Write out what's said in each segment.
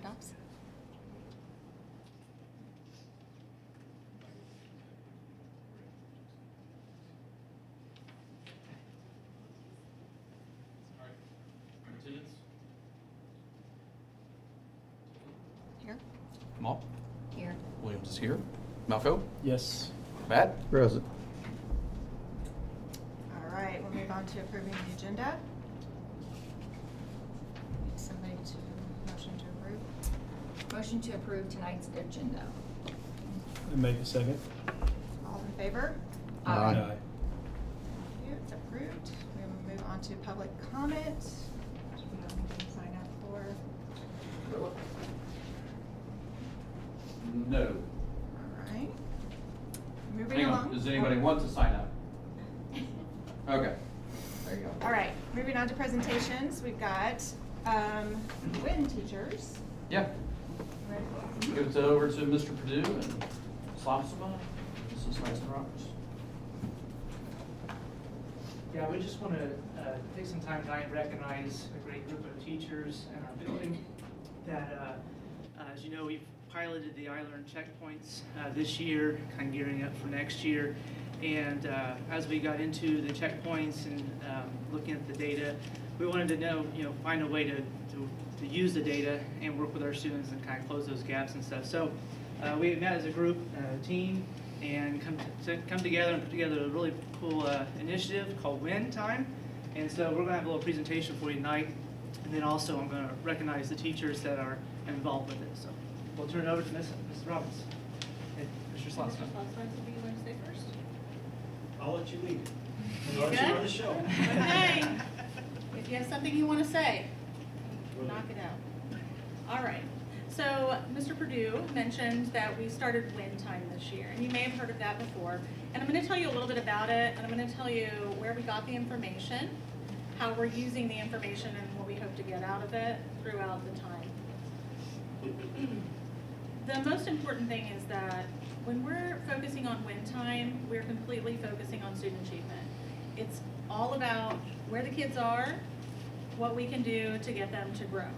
laptops. Attendance? Here. Maul? Here. Williams is here. Malco? Yes. Matt? Present. All right, we'll move on to approving the agenda. Need somebody to motion to approve. Motion to approve tonight's agenda. And make a second. All in favor? Aye. Thank you, it's approved. We will move on to public comment. Do we have anything to sign up for? No. All right. Moving Hang along. on, does anybody want to sign up? Okay, there you go. All right, moving on to presentations. We've got WIN teachers. Yeah, Ready? give it over to Mr. Purdue and Slopsima, Mrs. Tyson-Roberts. Yeah, we just want to take some time tonight and recognize a great group of teachers in our building that, as you know, we've piloted the iLearn checkpoints this year, kind of gearing up for next year. And as we got into the checkpoints and looking at the data, we wanted to know, find a way to use the data and work with our students and kind of close those gaps and stuff. So we met as a group, team, and come together and put together a really cool initiative called Win Time. And so we're going to have a little presentation for you tonight, and then also I'm going to recognize the teachers that are involved with it. So we'll turn it over to Mrs. Robbins. Hey, Mr. Slotsman. Mr. Slotsman, do you want to say first? I'll let you lead. You I'll let you good? run the show. Okay. If you have something you want to say, knock it out. All right. So Mr. Purdue mentioned that we started WIN Time this year, and you may have heard of that before. And I'm going to tell you a little bit about it, and I'm going to tell you where we got the information, how we're using the information, and what we hope to get out of it throughout the time. The most important thing is that when we're focusing on WIN Time, we're completely focusing on student achievement. It's all about where the kids are, what we can do to get them to grow.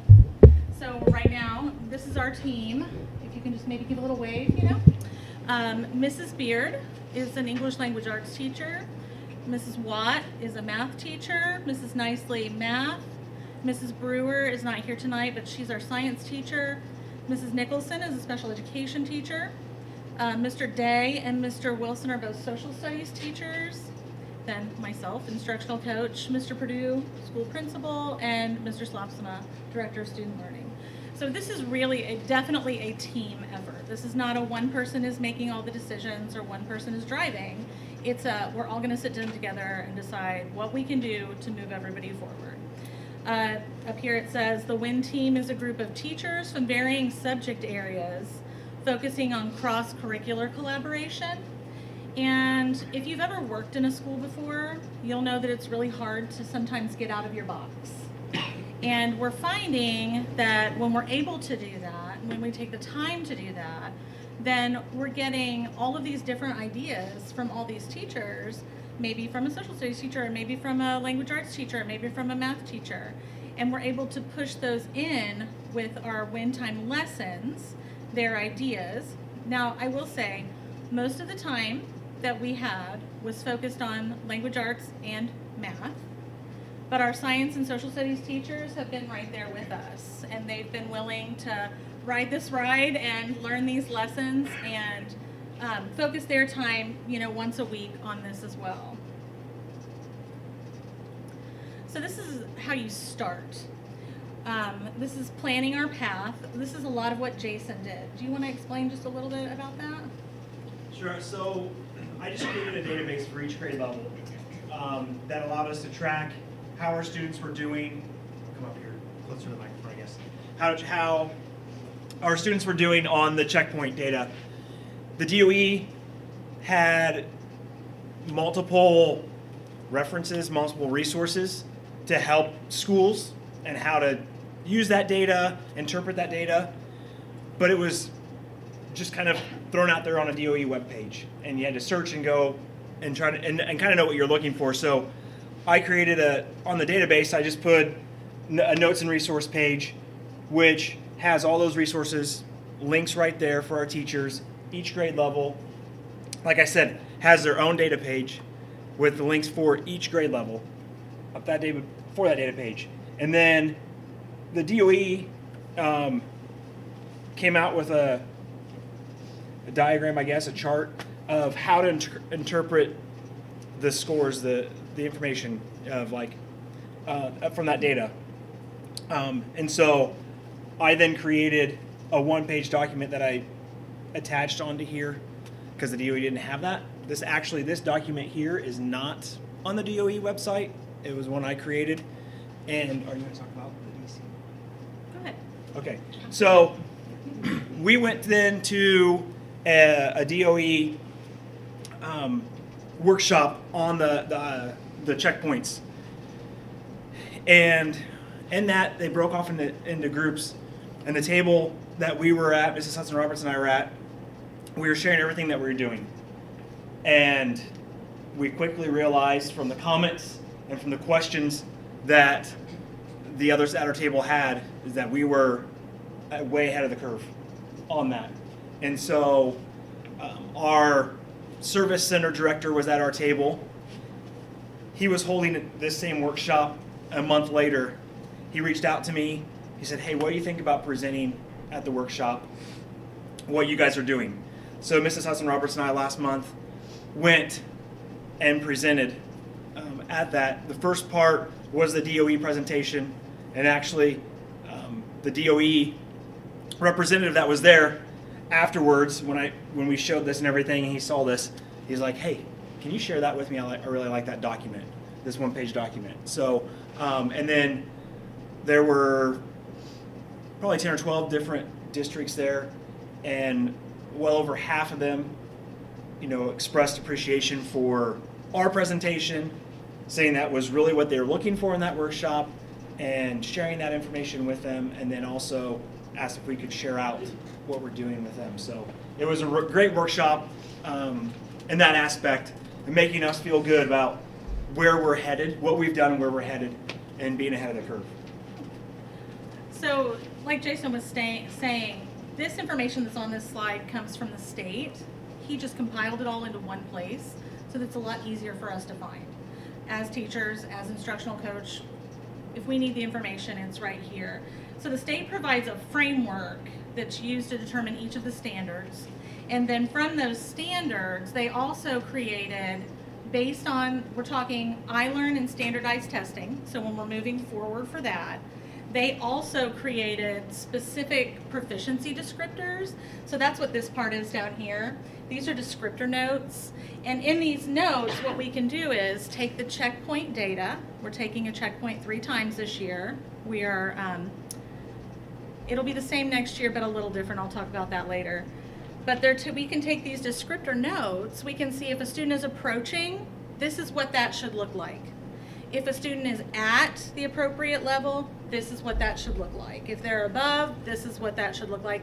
So right now, this is our team. If you can just maybe give a little wave, Mrs. Beard is an English language arts teacher. Mrs. Watt is a math teacher. Mrs. Nicely, math. Mrs. Brewer is not here tonight, but she's our science teacher. Mrs. Nicholson is a special education teacher. Mr. Day and Mr. Wilson are both social studies teachers. Then myself, instructional coach, Mr. Purdue, school principal, and Mr. Slopsima, director of student learning. So this is really definitely a team effort. This is not a one person is making all the decisions or one person is driving. It's we're all going to sit down together and decide what we can do to move everybody forward. Up here it says the WIN team is a group of teachers from varying subject areas focusing on cross-curricular collaboration. And if you've ever worked in a school before, you'll know that it's really hard to sometimes get out of your box. And we're finding that when we're able to do that, when we take the time to do that, then we're getting all of these different ideas from all these teachers, maybe from a social studies teacher, or maybe from a language arts teacher, or maybe from a math teacher. And we're able to push those in with our WIN Time lessons, their ideas. Now, I will say, most of the time that we had was focused on language arts and math, but our science and social studies teachers have been right there with us, and they've been willing to ride this ride and learn these lessons and focus their time, once a week on this as well. So this is how you start. This is planning our path. This is a lot of what Jason did. Do you want to explain just a little bit about that? Sure. So I just created a database for each grade level that allowed us to track how our students were doing. Come up here, closer to the microphone, I guess. How our students were doing on the checkpoint data. The DOE had multiple references, multiple resources to help schools and how to use that data, interpret that data, but it was just kind of thrown out there on a DOE webpage, and you had to search and go and try to and kind of know what you're looking for. So I created on the database, I just put a notes and resource page, which has all those resources, links right there for our teachers, each grade level. Like I said, has their own data page with the links for each grade level up that data, for that data page. And then the DOE came out with a diagram, I guess, a chart of how to interpret the scores, the information of like from that data. And so I then created a one-page document that I attached onto here because the DOE didn't have that. This document here is not on the DOE website. It was one I created. And are you going to talk about the DC? Go ahead. Okay, so we went then to a DOE workshop on the checkpoints, and in that they broke off into groups. And the table that we were at, Mrs. Hudson Roberts and I were at, we were sharing everything that we were doing, and we quickly realized from the comments and from the questions that the others at our table had is that we were way ahead of the curve on that. And so our service center director was at our table. He was holding this same workshop a month later. He reached out to me. He said, hey, what do you think about presenting at the workshop what you guys are doing? So Mrs. Hudson Roberts and I last month went and presented at that. The first part was the DOE presentation, and actually the DOE representative that was there afterwards, when we showed this and everything, and he saw this, he's like, hey, can you share that with me? I really like that document, this one-page document. So, and then there were probably 10 or 12 different districts there, and well over half of them, expressed appreciation for our presentation, saying that was really what they were looking for in that workshop, and sharing that information with them, and then also asked if we could share out what we're doing with them. So it was a great workshop in that aspect, and making us feel good about where we're headed, what we've done, and where we're headed, and being ahead of the curve. So, like Jason was saying, this information that's on this slide comes from the state. He just compiled it all into one place, so that's a lot easier for us to find. As teachers, as instructional coach, if we need the information, it's right here. So the state provides a framework that's used to determine each of the standards. And then from those standards, they also created, based on, we're talking iLearn and standardized testing, so when we're moving forward for that, they also created specific proficiency descriptors. So that's what this part is down here. These are descriptor notes. And in these notes, what we can do is take the checkpoint data. We're taking a checkpoint 3 times this year. We are, it'll be the same next year, but a little different. I'll talk about that later. But we can take these descriptor notes. We can see if a student is approaching, this is what that should look like. If a student is at the appropriate level, this is what that should look like. If they're above, this is what that should look like.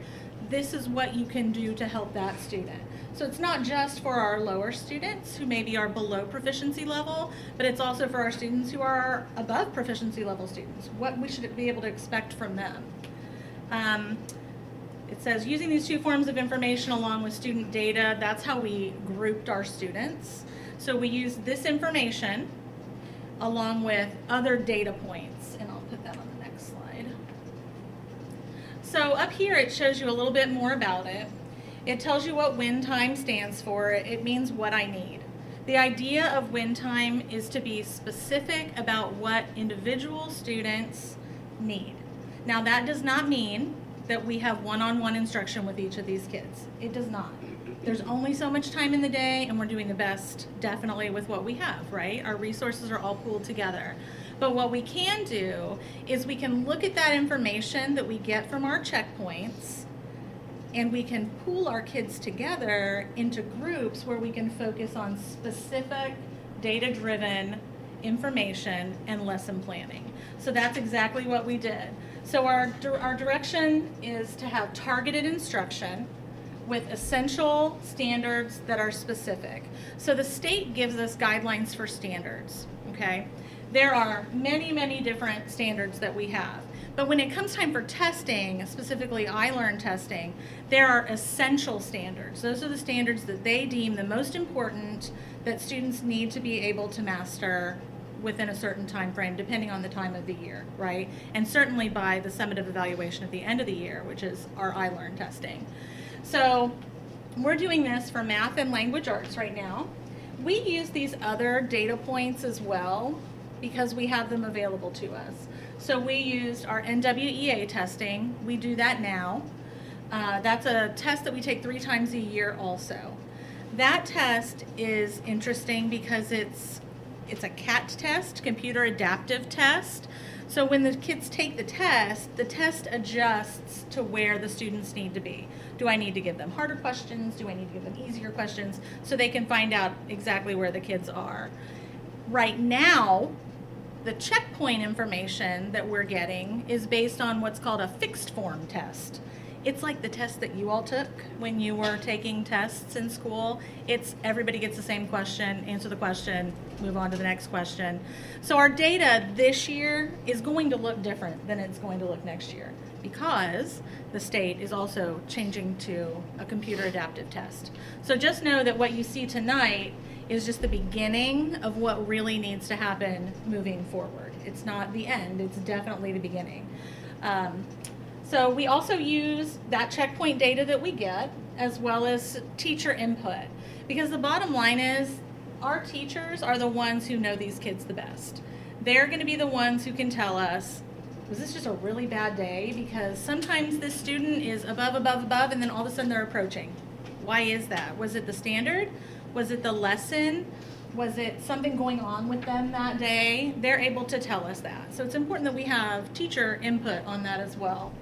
This is what you can do to help that student. So it's not just for our lower students who maybe are below proficiency level, but it's also for our students who are above proficiency level students, what we should be able to expect from them. It says, using these 2 forms of information along with student data, that's how we grouped our students. So we use this information along with other data points, and I'll put that on the next slide. So up here it shows you a little bit more about it. It tells you what win time stands for. It means what I need. The idea of win time is to be specific about what individual students need. Now that does not mean that we have one-on-one instruction with each of these kids. It does not. There's only so much time in the day, and we're doing the best definitely with what we have, right? Our resources are all pooled together. But what we can do is we can look at that information that we get from our checkpoints, and we can pool our kids together into groups where we can focus on specific data-driven information and lesson planning. So that's exactly what we did. So our direction is to have targeted instruction with essential standards that are specific. So the state gives us guidelines for standards, okay? There are many, many different standards that we have, But when it comes time for testing, specifically iLearn testing, there are essential standards. Those are the standards that they deem the most important that students need to be able to master within a certain time frame, depending on the time of the year, right? And certainly by the summative evaluation at the end of the year, which is our iLearn testing. So we're doing this for math and language arts right now. We use these other data points as well because we have them available to us. So we used our NWEA testing. We do that now. That's a test that we take 3 times a year also. That test is interesting because it's a CAT test, computer adaptive test. So when the kids take the test adjusts to where the students need to be. Do I need to give them harder questions? Do I need to give them easier questions? So they can find out exactly where the kids are. Right now, the checkpoint information that we're getting is based on what's called a fixed form test. It's like the test that you all took when you were taking tests in school. It's everybody gets the same question, answer the question, move on to the next question. So our data this year is going to look different than it's going to look next year because the state is also changing to a computer adaptive test. So just know that what you see tonight is just the beginning of what really needs to happen moving forward. It's not the end, it's definitely the beginning. So we also use that checkpoint data that we get as well as teacher input, because the bottom line is our teachers are the ones who know these kids the best. They're going to be the ones who can tell us, was this just a really bad day? Because sometimes this student is above, and then all of a sudden they're approaching. Why is that? Was it the standard? Was it the lesson? Was it something going on with them that day? They're able to tell us that. So it's important that we have teacher input on that as well.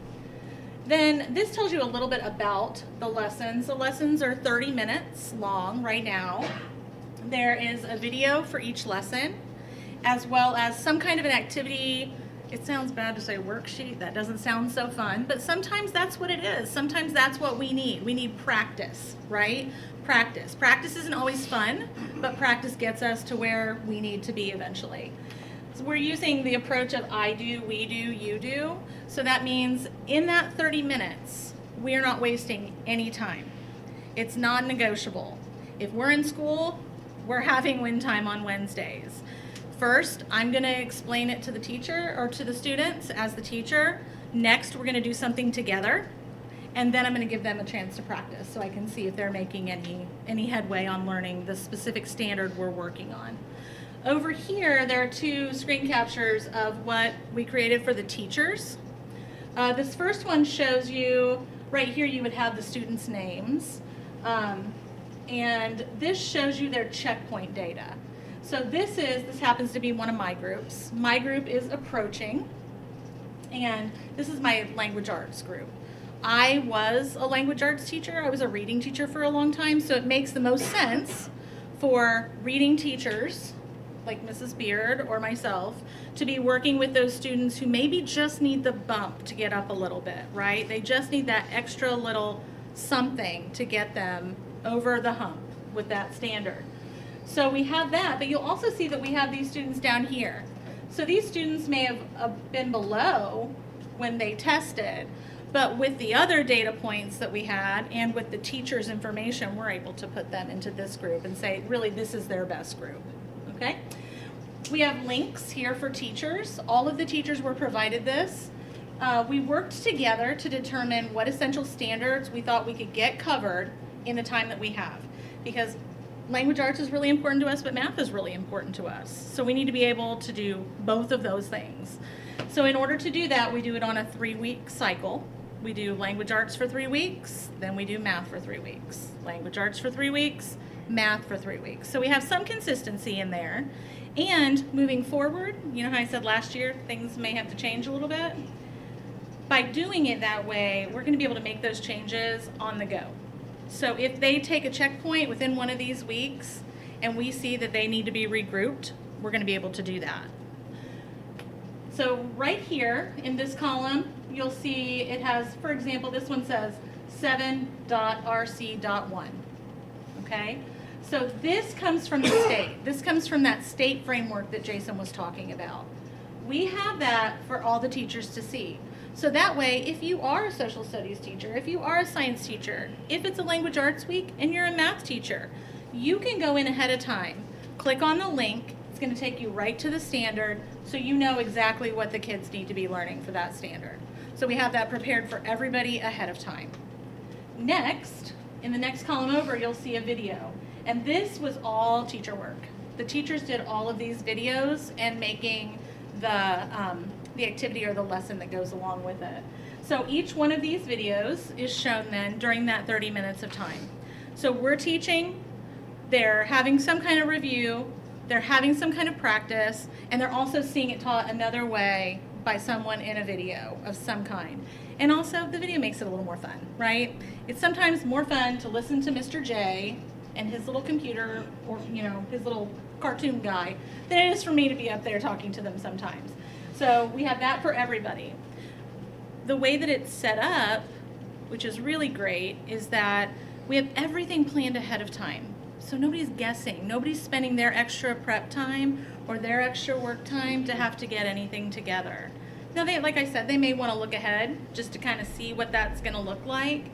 Then this tells you a little bit about the lessons. The lessons are 30 minutes long right now. There is a video for each lesson, as well as some kind of an activity. It sounds bad to say worksheet. That doesn't sound so fun, but sometimes that's what it is. Sometimes that's what we need. We need practice, right? Practice. Practice isn't always fun, but practice gets us to where we need to be eventually. So we're using the approach of I do, we do, you do. So that means in that 30 minutes, we are not wasting any time. It's non-negotiable. If we're in school, we're having win time on Wednesdays. First, I'm going to explain it to the teacher or to the students as the teacher. Next, we're going to do something together. And then I'm going to give them a chance to practice so I can see if they're making any headway on learning the specific standard we're working on. Over here, there are 2 screen captures of what we created for the teachers. This first one shows you, right here you would have the students' names. And this shows you their checkpoint data. So this happens to be one of my groups. My group is approaching, and this is my language arts group. I was a language arts teacher. I was a reading teacher for a long time, so it makes the most sense for reading teachers like Mrs. Beard or myself to be working with those students who maybe just need the bump to get up a little bit, right? They just need that extra little something to get them over the hump with that standard. So we have that, but you'll also see that we have these students down here. So these students may have been below when they tested, but with the other data points that we had and with the teacher's information, we're able to put them into this group and say, really, this is their best group, okay? We have links here for teachers. All of the teachers were provided this. We worked together to determine what essential standards we thought we could get covered in the time that we have, because language arts is really important to us, but math is really important to us. So we need to be able to do both of those things. So in order to do that, we do it on a 3-week cycle. We do language arts for 3 weeks, then we do math for 3 weeks. Language arts for 3 weeks, math for 3 weeks. So we have some consistency in there. And moving forward, you know how I said last year things may have to change a little bit? By doing it that way, we're going to be able to make those changes on the go. So if they take a checkpoint within one of these weeks and we see that they need to be regrouped, we're going to be able to do that. So right here in this column, you'll see it has, for example, this one says 7.rc.1, okay? So this comes from the state. This comes from that state framework that Jason was talking about. we have that for all the teachers to see. So that way, if you are a social studies teacher, if you are a science teacher, if it's a language arts week and you're a math teacher, you can go in ahead of time, click on the link, it's going to take you right to the standard, so you know exactly what the kids need to be learning for that standard. So we have that prepared for everybody ahead of time. Next, in the next column over, you'll see a video. And this was all teacher work. The teachers did all of these videos and making the activity or the lesson that goes along with it. So each one of these videos is shown then during that 30 minutes of time. So we're teaching, they're having some kind of review, they're having some kind of practice, and they're also seeing it taught another way by someone in a video of some kind. And also the video makes it a little more fun, right? It's sometimes more fun to listen to Mr. J and his little computer, or his little cartoon guy, than it is for me to be up there talking to them sometimes. So we have that for everybody. The way that it's set up, which is really great, is that we have everything planned ahead of time. So nobody's guessing. Nobody's spending their extra prep time or their extra work time to have to get anything together. Now, like I said, they may want to look ahead just to kind of see what that's going to look like.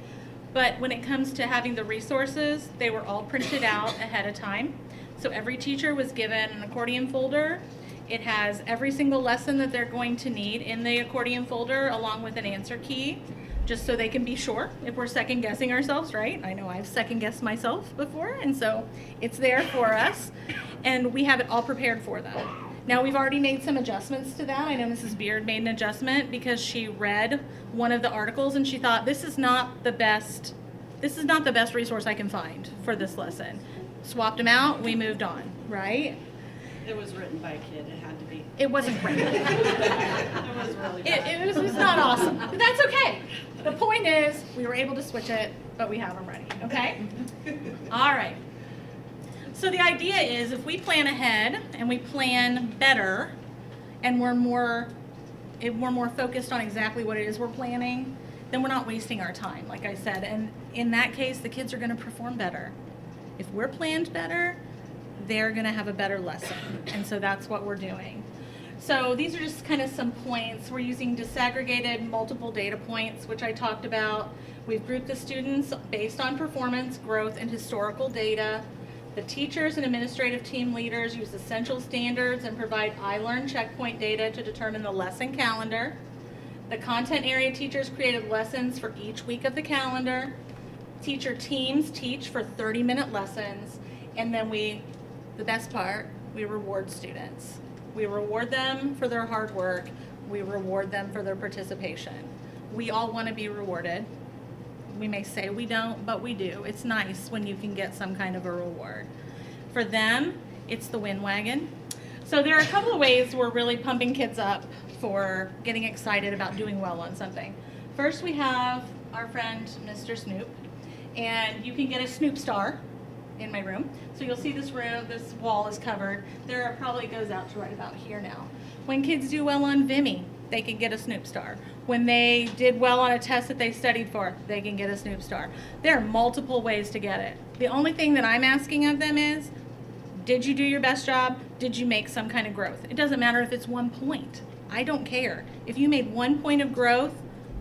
But when it comes to having the resources, they were all printed out ahead of time. So every teacher was given an accordion folder. It has every single lesson that they're going to need in the accordion folder, along with an answer key, just so they can be sure if we're second guessing ourselves, right? I know I've second guessed myself before, and so it's there for us, and we have it all prepared for them. Now, we've already made some adjustments to that. I know Mrs. Beard made an adjustment because she read one of the articles and she thought, this is not the best resource I can find for this lesson. Swapped them out, we moved on, right? It was written by a kid, it had to be. It wasn't great. It was really bad. It was not awesome, but that's okay. The point is, we were able to switch it, but we have them ready, okay? All right. So the idea is, if we plan ahead and we plan better, and we're more focused on exactly what it is we're planning, then we're not wasting our time, like I said. And in that case, the kids are going to perform better. If we're planned better, they're going to have a better lesson. And so that's what we're doing. So these are just kind of some points. We're using disaggregated multiple data points, which I talked about. We've grouped the students based on performance, growth, and historical data. The teachers and administrative team leaders use essential standards and provide iLearn checkpoint data to determine the lesson calendar. The content area teachers created lessons for each week of the calendar. Teacher teams teach for 30-minute lessons. And then the best part, we reward students. We reward them for their hard work. We reward them for their participation. We all want to be rewarded. We may say we don't, but we do. It's nice when you can get some kind of a reward. For them, it's the win wagon. So there are a couple of ways we're really pumping kids up for getting excited about doing well on something. First, we have our friend, Mr. Snoop, and you can get a Snoop star in my room. So you'll see this wall is covered. There probably goes out to right about here now. When kids do well on Vimy, they can get a Snoop star. When they did well on a test that they studied for, they can get a Snoop star. There are multiple ways to get it. The only thing that I'm asking of them is, did you do your best job? Did you make some kind of growth? It doesn't matter if it's 1 point. I don't care. If you made 1 point of growth,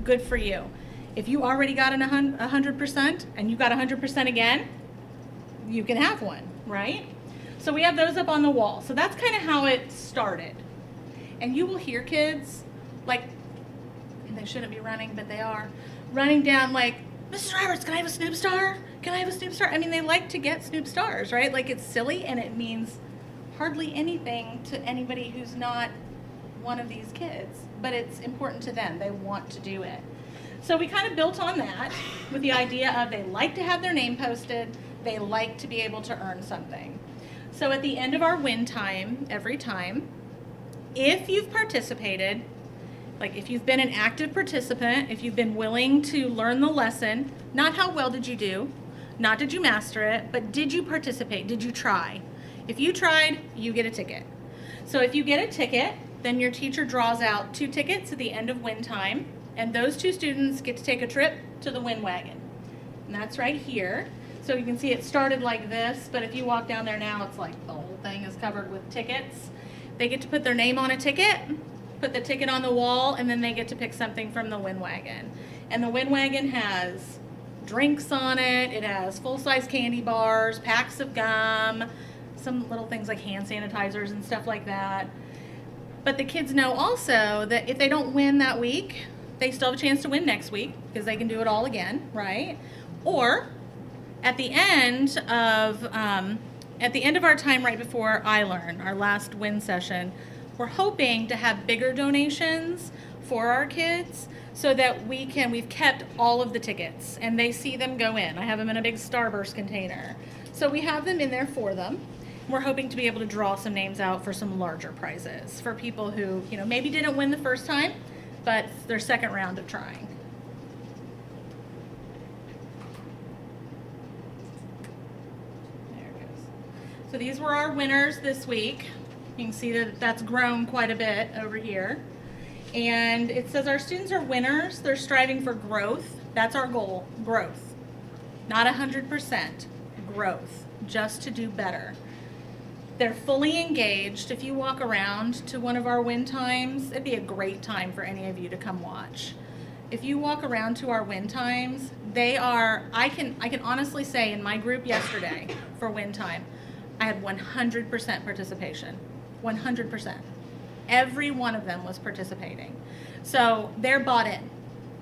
good for you. If you already got an 100% and you got 100% again, you can have one, right? So we have those up on the wall. So that's kind of how it started. And you will hear kids, like, and they shouldn't be running, but they are, running down like, Mrs. Roberts, can I have a Snoop star? Can I have a Snoop star? I mean, they like to get Snoop stars, right? Like, it's silly and it means hardly anything to anybody who's not one of these kids, but it's important to them. They want to do it. So we kind of built on that with the idea of they like to have their name posted, they like to be able to earn something. So at the end of our win time, every time, if you've participated, like if you've been an active participant, if you've been willing to learn the lesson, not how well did you do, not did you master it, but did you participate, did you try? If you tried, you get a ticket. So if you get a ticket, then your teacher draws out 2 tickets at the end of win time, and those 2 students get to take a trip to the win wagon. And that's right here. So you can see it started like this, but if you walk down there now, it's like the whole thing is covered with tickets. They get to put their name on a ticket, put the ticket on the wall, and then they get to pick something from the Win Wagon. And the Win Wagon has drinks on it, it has full-size candy bars, packs of gum, some little things like hand sanitizers and stuff like that. But the kids know also that if they don't win that week, they still have a chance to win next week because they can do it all again, right? Or at the end of our time right before iLearn, our last win session, we're hoping to have bigger donations for our kids so that we've kept all of the tickets and they see them go in. I have them in a big Starburst container. So we have them in there for them. We're hoping to be able to draw some names out for some larger prizes for people who, maybe didn't win the first time, but it's their second round of trying. There it goes. So these were our winners this week. You can see that that's grown quite a bit over here. And it says our students are winners. They're striving for growth. That's our goal, growth. Not 100%, growth, just to do better. They're fully engaged. If you walk around to one of our win times, it'd be a great time for any of you to come watch. If you walk around to our win times, I can honestly say in my group yesterday for win time, I had 100% participation, 100%. Every one of them was participating. So they're bought in.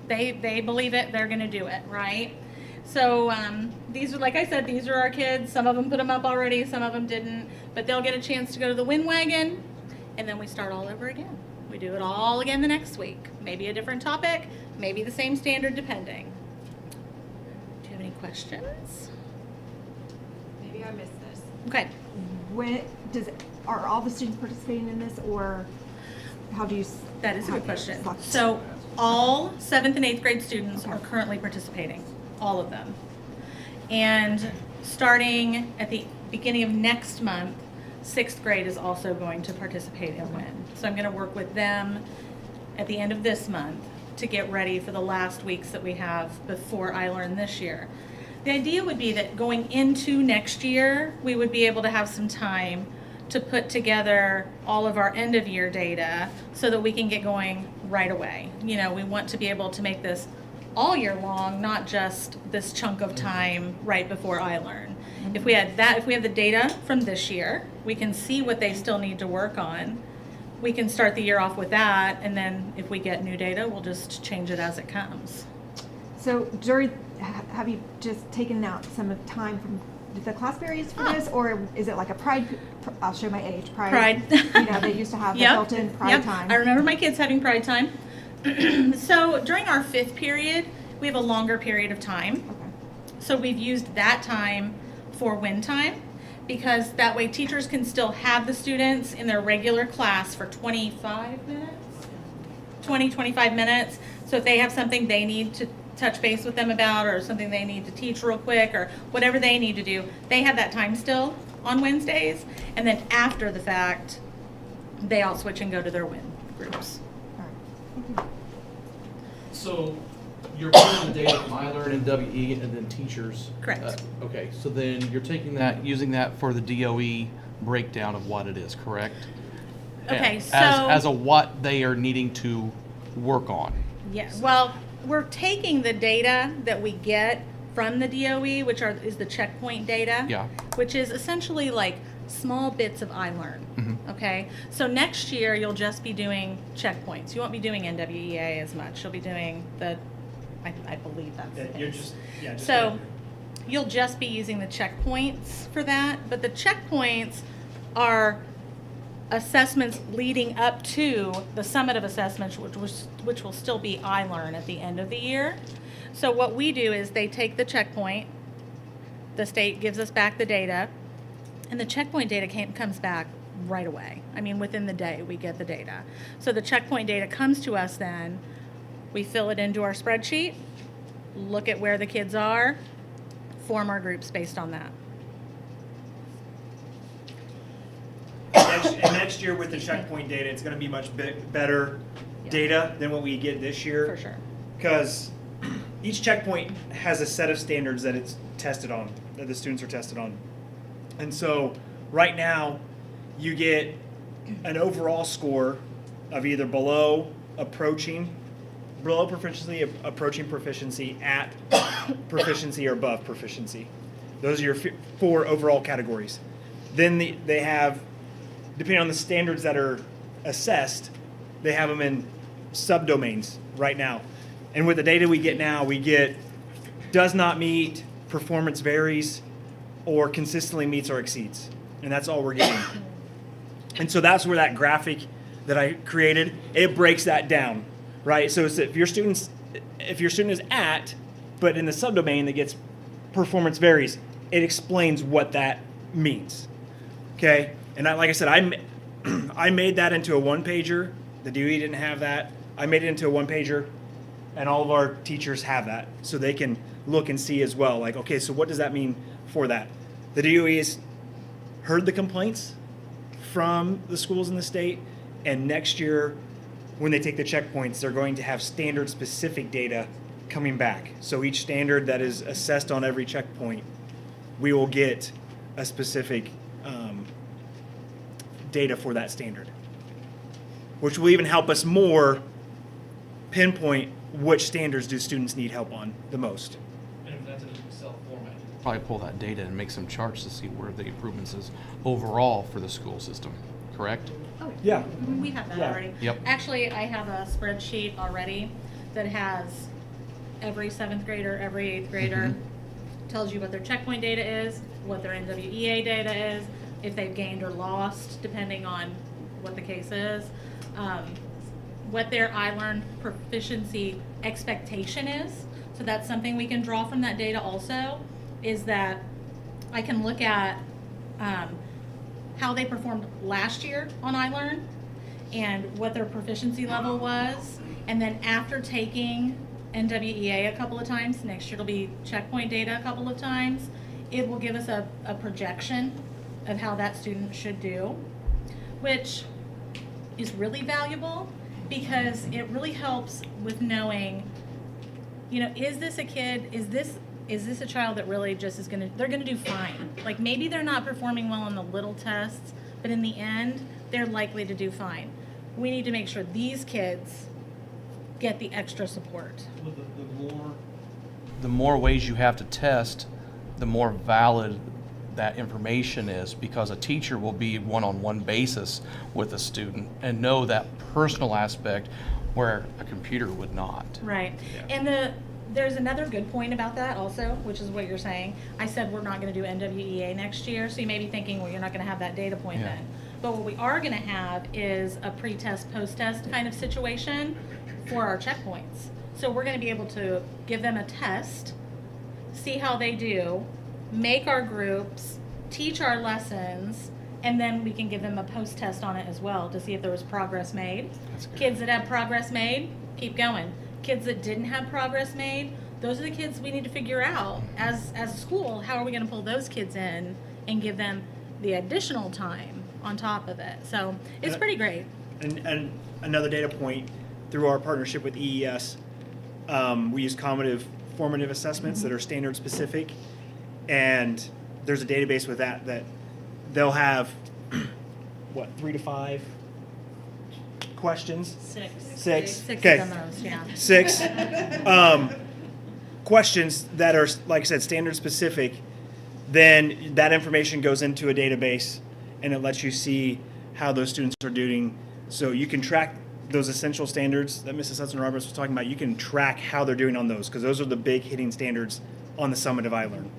They believe it, they're gonna do it, right? So these are, like I said, these are our kids. Some of them put them up already, some of them didn't, but they'll get a chance to go to the Win Wagon, and then we start all over again. We do it all again the next week. Maybe a different topic, maybe the same standard, depending. Do you have any questions? Maybe I missed this. Okay. Are all the students participating in this, or how do you? That is a good how do you question. select? So all 7th and 8th grade students are currently participating, all of them. And starting at the beginning of next month, 6th grade is also going to participate in WIN. So I'm going to work with them at the end of this month to get ready for the last weeks that we have before iLearn this year. The idea would be that going into next year, we would be able to have some time to put together all of our end of year data so that we can get going right away. We want to be able to make this all year long, not just this chunk of time right before iLearn. If we have the data from this year, we can see what they still need to work on. We can start the year off with that, and then if we get new data, we'll just change it as it comes. So have you just taken out some of time from the class periods for this, or is it like a pride? I'll show my age. Pride. They used to have the built-in pride time. I remember my kids having pride time. So during our 5th period, we have a longer period of time. Okay. So we've used that time for win time, because that way teachers can still have the students in their regular class for 25 minutes. So if they have something they need to touch base with them about, or something they need to teach real quick, or whatever they need to do, they have that time still on Wednesdays. And then after the fact, they all switch and go to their win groups. All right. Thank you. So you're pulling the data from iLearn and WE and then teachers. Correct. Okay, so then you're taking that, using that for the DOE breakdown of what it is, correct? Okay, As a what they are needing to work on. Yeah, well, we're taking the data that we get from the DOE, which is the checkpoint data. Yeah. Which is essentially like small bits of iLearn. Mhm. Okay, so next year you'll just be doing checkpoints. You won't be doing NWEA as much. You'll be doing I believe that's the You're case. just So you'll just be using the checkpoints for that, but the checkpoints are assessments leading up to the summative assessments, which will still be iLearn at the end of the year. So what we do is they take the checkpoint, the state gives us back the data, and the checkpoint data comes back right away. I mean, within the day we get the data. So the checkpoint data comes to us then, we fill it into our spreadsheet, look at where the kids are, form our groups based on that. Next year with the checkpoint data, it's going to be much better Yeah. data than what we get this year. For sure. Because each checkpoint has a set of standards that it's tested on, that the students are tested on. And so right now, you get an overall score of either below proficiency, approaching proficiency, at proficiency, or above proficiency. Those are your 4 overall categories. Then they have, depending on the standards that are assessed, they have them in subdomains right now. And with the data we get now, we get does not meet, performance varies, or consistently meets or exceeds. And that's all we're getting. And so that's where that graphic that I created, it breaks that down, right? So it's if your student is at, but in the subdomain that gets performance varies, it explains what that means. Okay? And like I said, I made that into a one-pager. The DOE didn't have that. I made it into a one-pager, and all of our teachers have that, so they can look and see as well. Like, okay, so what does that mean for that? The DOE has heard the complaints from the schools in the state, and next year, when they take the checkpoints, they're going to have standard-specific data coming back. So each standard that is assessed on every checkpoint, we will get a specific data for that standard, which will even help us more pinpoint which standards do students need help on the most. And if that's in an Excel format, you could probably pull that data and make some charts to see where the improvements is overall for the school system, correct? Oh, Yeah. we have that Yeah. already. Yep. Actually, I have a spreadsheet already that has every 7th grader, every 8th grader, tells you what their checkpoint data is, what their NWEA data is, if they've gained or lost, depending on what the case is, what their iLearn proficiency expectation is. So that's something we can draw from that data also, is that I can look at how they performed last year on iLearn and what their proficiency level was. And then after taking NWEA a couple of times, next year it'll be checkpoint data a couple of times, it will give us a projection of how that student should do, which is really valuable because it really helps with knowing, you know, is this a kid, is this a child that really just is they're gonna do fine. Like maybe they're not performing well on the little tests, but in the end, they're likely to do fine. We need to make sure these kids get the extra support. Well, the more ways you have to test, the more valid that information is, because a teacher will be one-on-one basis with a student and know that personal aspect where a computer would not. Right. Yeah. And there's another good point about that also, which is what you're saying. I said we're not going to do NWEA next year, so you may be thinking, well, you're not going to have that data point Yeah. then. But what we are going to have is a pre-test, post-test kind of situation for our checkpoints. So we're going to be able to give them a test, see how they do, make our groups, teach our lessons, and then we can give them a post-test on it as well to see if there was progress made. That's good. Kids that have progress made, keep going. Kids that didn't have progress made, those are the kids we need to figure out as a school, how are we going to pull those kids in and give them the additional time on top of it. So it's pretty great. And another data point, through our partnership with EES, we use formative assessments that are standard specific, and there's a database with that they'll have, 3 to 5 questions? 6. 6. Six Okay. of the most, yeah. 6 questions that are, like I said, standard specific. Then that information goes into a database, and it lets you see how those students are doing. So you can track those essential standards that Mrs. Hudson-Roberts was talking about. You can track how they're doing on those, because those are the big hitting standards on the summative iLearn.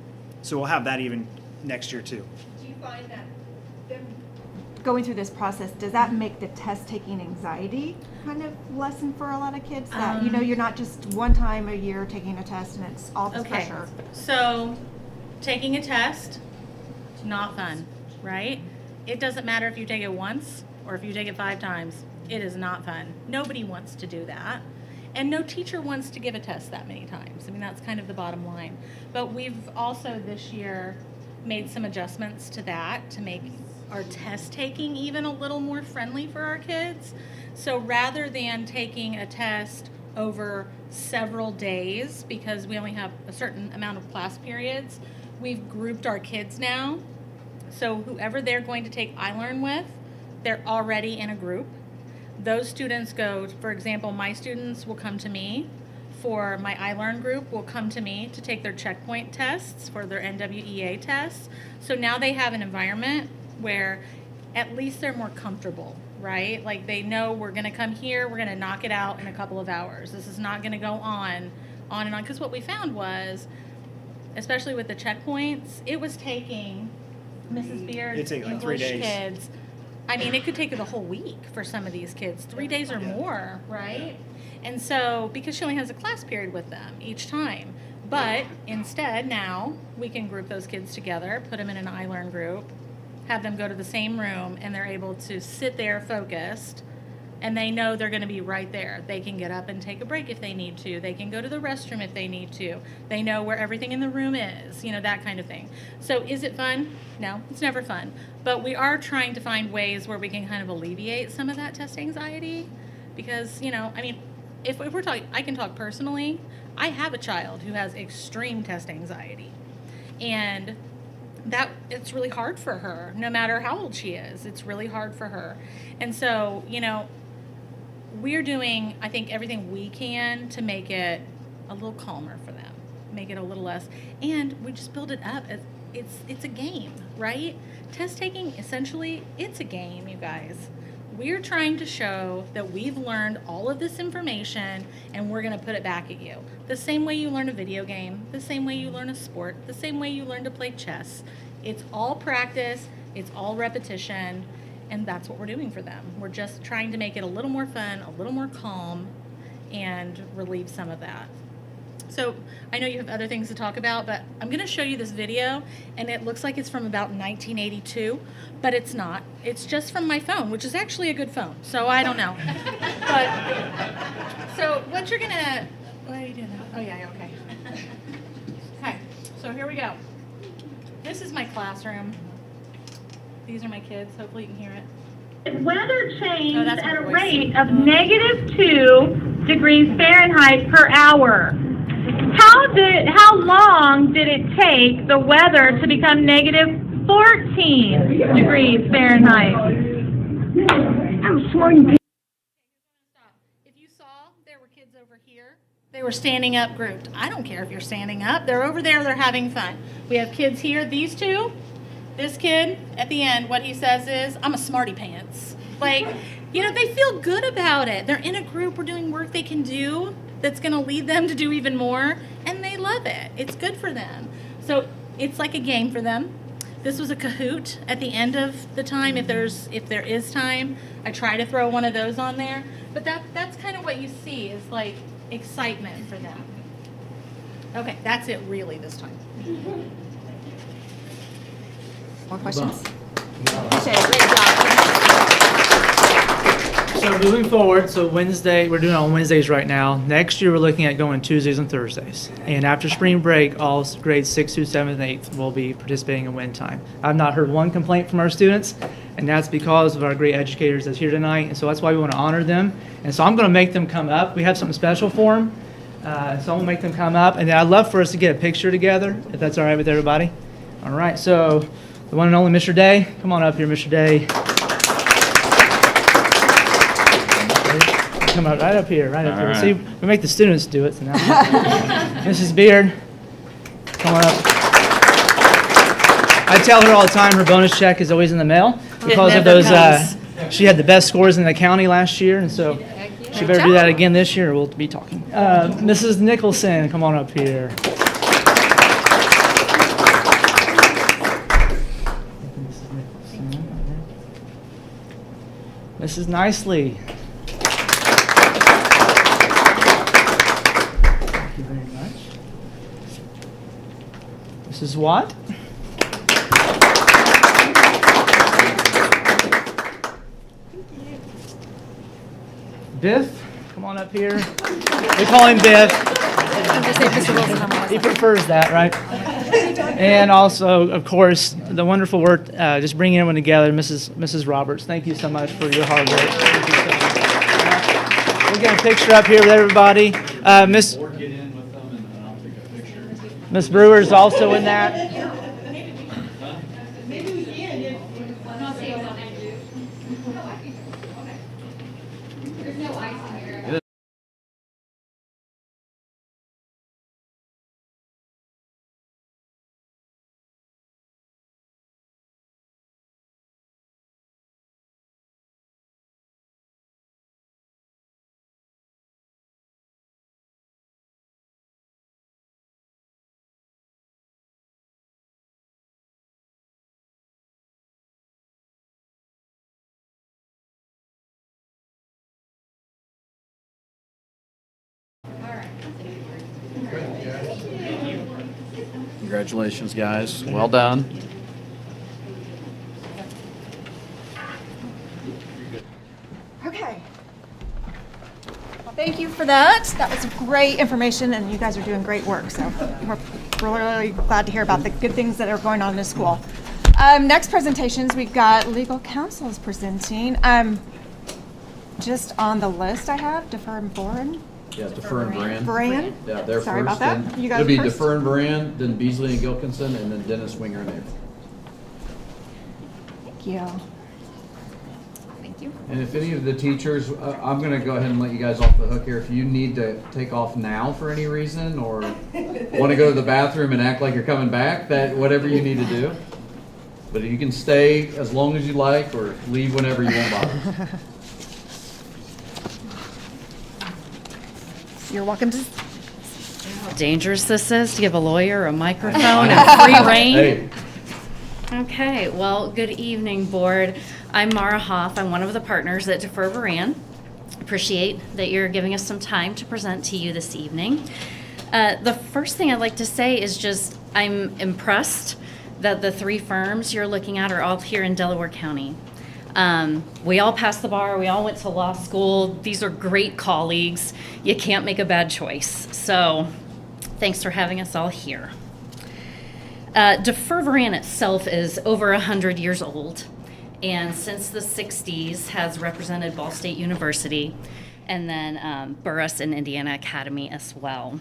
So we'll have that even next year too. Do you find that them going through this process, does that make the test taking anxiety kind of lessen for a lot of kids? That, you know, you're not just one time a year taking a test and it's all this Okay, pressure. so taking a test, not fun, right? It doesn't matter if you take it once or if you take it 5 times. It is not fun. Nobody wants to do that. And no teacher wants to give a test that many times. I mean, that's kind of the bottom line. But we've also this year made some adjustments to that to make our test taking even a little more friendly for our kids. So rather than taking a test over several days, because we only have a certain amount of class periods, we've grouped our kids now. So whoever they're going to take iLearn with, they're already in a group. those students go, for example, my students will come to me for my iLearn group, will come to me to take their checkpoint tests for their NWEA tests. So now they have an environment where at least they're more comfortable, right? Like they know we're gonna come here, we're gonna knock it out in a couple of hours. This is not gonna go on and on. Because what we found was, especially with the checkpoints, it was taking Mrs. Beard's It'd take like 3 English days. kids. I mean, it could take the whole week for some of these kids, 3 days or more, right? And so, because she only has a class period with them each time. But instead, now, we can group those kids together, put them in an iLearn group, have them go to the same room, and they're able to sit there focused, and they know they're going to be right there. They can get up and take a break if they need to. They can go to the restroom if they need to. They know where everything in the room is, you know, that kind of thing. So is it fun? No, it's never fun. But we are trying to find ways where we can kind of alleviate some of that test anxiety. Because, you know, I mean, if we're talking, I can talk personally. I have a child who has extreme test anxiety. And that it's really hard for her, no matter how old she is. It's really hard for her. And so, you know, we're doing, I think, everything we can to make it a little calmer for them, make it a little less, and we just build it up as it's a game, right? Test taking, essentially, it's a game, you guys. We're trying to show that we've learned all of this information and we're going to put it back at you. The same way you learn a video game, the same way you learn a sport, the same way you learn to play chess. It's all practice, it's all repetition, and that's what we're doing for them. We're just trying to make it a little more fun, a little more calm, and relieve some of that. So I know you have other things to talk about, but I'm going to show you this video, and it looks like it's from about 1982, but it's not. It's just from my phone, which is actually a good phone, so I don't know. But so what you're going to, what are you doing now? Oh yeah, okay. Okay, so here we go. This is my classroom. These are my kids. Hopefully you can hear it. Weather changed that's my at a voice. rate of -2 degrees Fahrenheit per hour. How long did it take the weather to become -14 degrees Fahrenheit? I'm sworn. If you saw, there were kids over here. They were standing up grouped. I don't care if you're standing up. They're over there. They're having fun. We have kids here. These two. This kid, at the end, what he says is, I'm a smarty pants. Like, you know, they feel good about it. They're in a group. We're doing work they can do that's going to lead them to do even more, and they love it. It's good for them. So it's like a game for them. This was a Kahoot at the end of the time, if there is time. I try to throw one of those on there. But that's kind of what you see is like excitement for them. Okay, that's it really this time. More questions? Appreciate it. Great job. So moving forward, so Wednesday, we're doing it on Wednesdays right now. Next year, we're looking at going Tuesdays and Thursdays. And after spring break, all grades 6th through 7th and 8th will be participating in WIN time. I've not heard one complaint from our students, and that's because of our great educators that's here tonight. And so that's why we want to honor them. And so I'm going to make them come up. We have something special for them. So I'm going to make them come up. And then I'd love for us to get a picture together, if that's all right with everybody. All right, so the one and only Mr. Day. Come on up here, Mr. Day. Come up right up here, right up here. See, we make the students do it. So now. Mrs. Beard, come on up. I tell her all the time her bonus check is always in the mail because of those. She had the best scores in the county last year, and so she better do that again this year, or we'll be talking. Mrs. Nicholson, come on up here. Mrs. Nicely. Thank you very much. Mrs. Watt. Biff, come on up here. We call him Biff. He prefers that, right? And also, of course, the wonderful work, just bringing everyone together, Mrs. Roberts. Thank you so much for your hard work. Thank you so much. We'll get a picture up here with everybody. Miss Brewer's also in that. Congratulations, guys. Well done. Okay. Well, thank you for that. That was great information, and you guys are doing great work. So we're really glad to hear about the good things that are going on in the school. Next presentations, we've got legal counsel is presenting. Just on the list I have, defer and foreign. Yeah, Defer and Brand. Brand? Yeah, they're Sorry first. about that. and You guys It'll be first? Defer and Brand, then Beasley and Gilkinson, and then Dennis, Winger, and Avery. Thank you. Thank you. And if any of the teachers, I'm going to go ahead and let you guys off the hook here. If you need to take off now for any reason, or want to go to the bathroom and act like you're coming back, that whatever you need to do. But you can stay as long as you like, or leave whenever you won't bother. You're welcome to. How dangerous this is to give a lawyer a microphone and free reign. Hey, Okay, well, good evening, board. I'm Mara Hoff. I'm one of the partners at Defer Varan. Appreciate that you're giving us some time to present to you this evening. The first thing I'd like to say is just I'm impressed that the three firms you're looking at are all here in Delaware County. We all passed the bar, we all went to law school. These are great colleagues. You can't make a bad choice. So thanks for having us all here. Defer Varan itself is over 100 years old, and since the 60s has represented Ball State University and then Burris and Indiana Academy as well.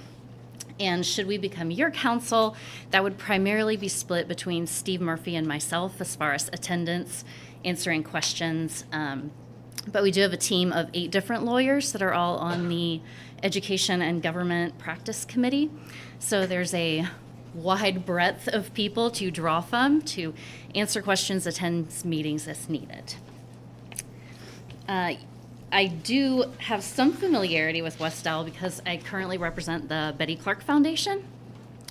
And should we become your counsel, that would primarily be split between Steve Murphy and myself as far as attendance, answering questions. But we do have a team of 8 different lawyers that are all on the Education and Government Practice Committee. So there's a wide breadth of people to draw from to answer questions, attend meetings as needed. I do have some familiarity with Wes-Del because I currently represent the Betty Clark Foundation.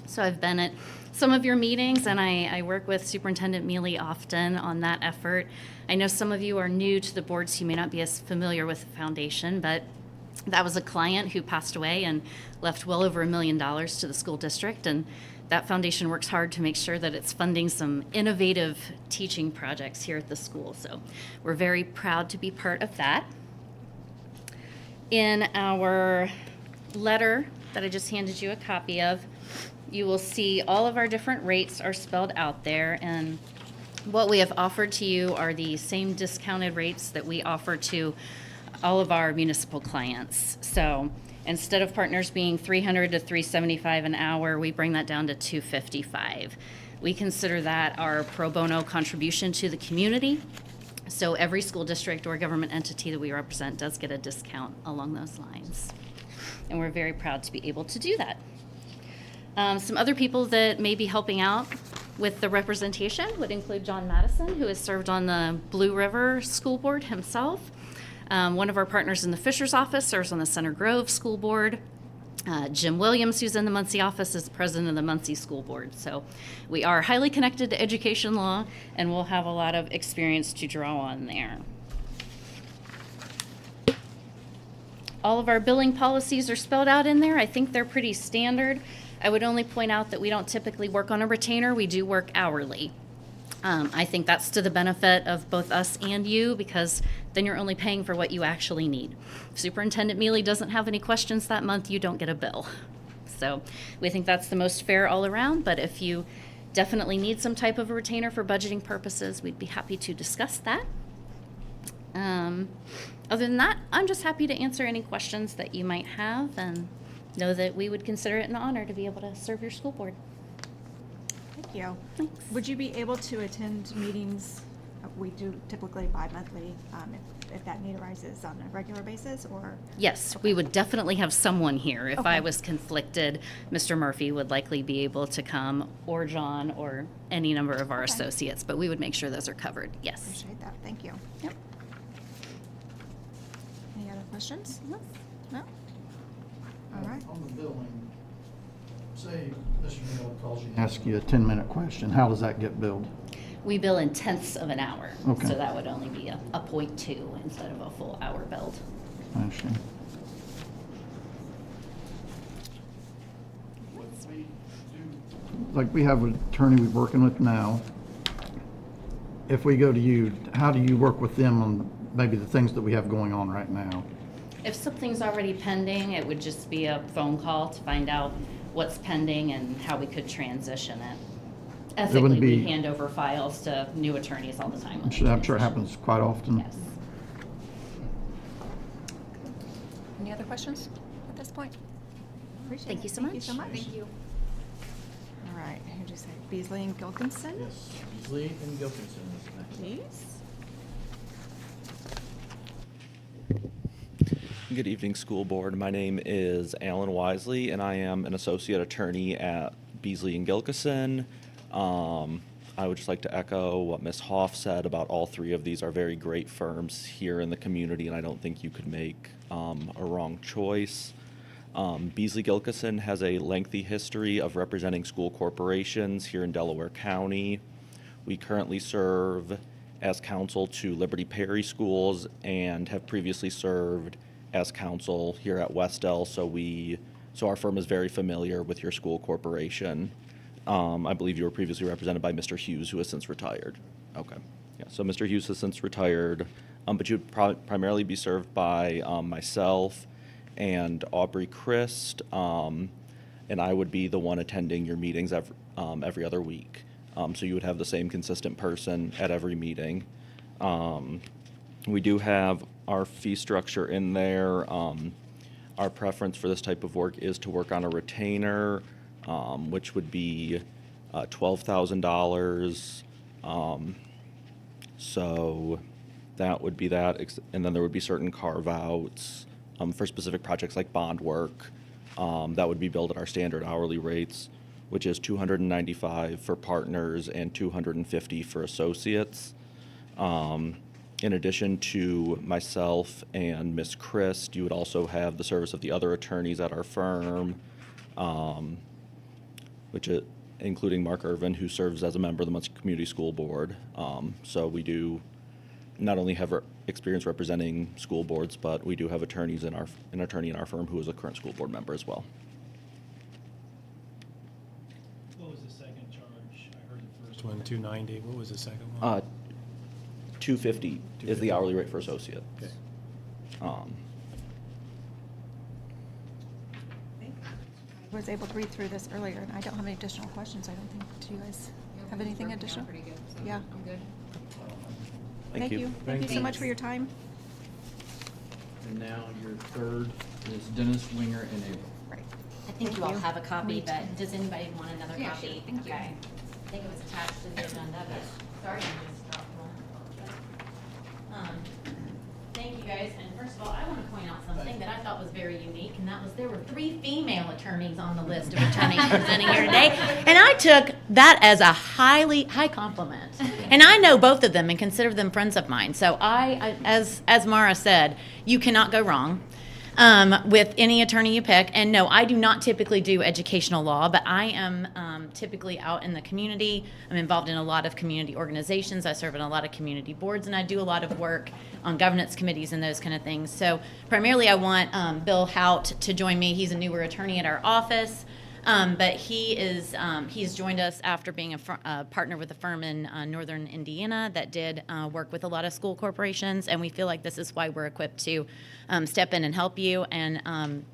So I've been at some of your meetings, and I work with Superintendent Mealy often on that effort. I know some of you are new to the board, so you may not be as familiar with the foundation, but that was a client who passed away and left well over $1 million to the school district, and that foundation works hard to make sure that it's funding some innovative teaching projects here at the school. So we're very proud to be part of that. In our letter that I just handed you a copy of, you will see all of our different rates are spelled out there, and what we have offered to you are the same discounted rates that we offer to all of our municipal clients. So instead of partners being $300 to $375 an hour, we bring that down to $255. We consider that our pro bono contribution to the community. So every school district or government entity that we represent does get a discount along those lines. And we're very proud to be able to do that. Some other people that may be helping out with the representation would include John Madison, who has served on the Blue River School Board himself. One of our partners in the Fisher's office serves on the Center Grove School Board. Jim Williams, who's in the Muncie office, is the president of the Muncie School Board. So we are highly connected to education law, and we'll have a lot of experience to draw on there. All of our billing policies are spelled out in there. I think they're pretty standard. I would only point out that we don't typically work on a retainer. We do work hourly. I think that's to the benefit of both us and you, because then you're only paying for what you actually need. If Superintendent Mealy doesn't have any questions that month, you don't get a bill. So we think that's the most fair all around, but if you definitely need some type of a retainer for budgeting purposes, we'd be happy to discuss that. Other than that, I'm just happy to answer any questions that you might have, and know that we would consider it an honor to be able to serve your school board. Thank you. Thanks. Would you be able to attend meetings? We do typically bi-monthly, if that need arises on a regular basis, or? Yes, we would definitely have someone here. If I Okay. was conflicted, Mr. Murphy would likely be able to come, or John, or any number of our Okay. associates, but we would make sure those are covered, yes. Appreciate that. Thank you. Yep. Any other questions? No? No? All right. On the billing, say Mr. Neal calls you. Ask you a 10-minute question, how does that get billed? We bill in tenths of an hour. Okay. So that would only be a 0.2 instead of a full hour billed. I understand. like we have an attorney we're working with now. If we go to you, how do you work with them on maybe the things that we have going on right now? If something's already pending, it would just be a phone call to find out what's pending and how we could transition it. Ethically, wouldn't we be- hand over files to new attorneys all the time. I'm sure it happens quite often. Yes. Any other questions at this point? Appreciate Thank it. you so Thank you much. so much. Thank you. All right, who'd you say? Beasley and Gilkinson? Yes, Beasley and Gilkinson is next. Please. Good evening, school board. My name is Alan Wisely, and I am an associate attorney at Beasley and Gilkison. I would just like to echo what Ms. Hoff said about all three of these are very great firms here in the community, and I don't think you could make a wrong choice. Beasley Gilkison has a lengthy history of representing school corporations here in Delaware County. We currently serve as counsel to Liberty Perry schools and have previously served as counsel here at Wes-Del, so our firm is very familiar with your school corporation. I believe you were previously represented by Mr. Hughes, who has since retired. Okay, yeah, so Mr. Hughes has since retired, but you'd primarily be served by myself and Aubrey Christ, and I would be the one attending your meetings every other week. So you would have the same consistent person at every meeting. We do have our fee structure in there. Our preference for this type of work is to work on a retainer, which would be $12,000. So that would be that, and then there would be certain carve-outs for specific projects like bond work that would be billed at our standard hourly rates, which is $295 for partners and $250 for associates. In addition to myself and Ms. Christ, you would also have the service of the other attorneys at our firm, including Mark Irvin, who serves as a member of the Muncie Community School Board. So we do not only have experience representing school boards, but we do have an attorney in our firm who is a current school board member as well. What was the second charge? I heard the first one, 290. What was the second one? $250 is the hourly rate for associates. Okay. I was able to read through this earlier, and I don't have any additional questions, I don't think. Do you guys have anything additional? Pretty good. So Yeah. I'm good. Thank you. Thank you so much for your time. And now your third is Dennis, Winger, and Abel. Right. I think Thank you all you. have a copy, Me too. but does anybody want another Yeah, copy? sure. Thank you. Okay. I think it was attached to the agenda, but sorry, I just dropped one. Thank you guys, and first of all, I want to point out something that I thought was very unique, and that was there were 3 female attorneys on the list of attorneys presenting here today, and I took that as a high compliment. And I know both of them and consider them friends of mine, so as Mara said, you cannot go wrong with any attorney you pick. And no, I do not typically do educational law, but I am typically out in the community. I'm involved in a lot of community organizations. I serve in a lot of community boards, and I do a lot of work on governance committees and those kind of things. So primarily I want Bill Hout to join me. He's a newer attorney at our office. But he's joined us after being a partner with a firm in northern Indiana that did work with a lot of school corporations, and we feel like this is why we're equipped to step in and help you. And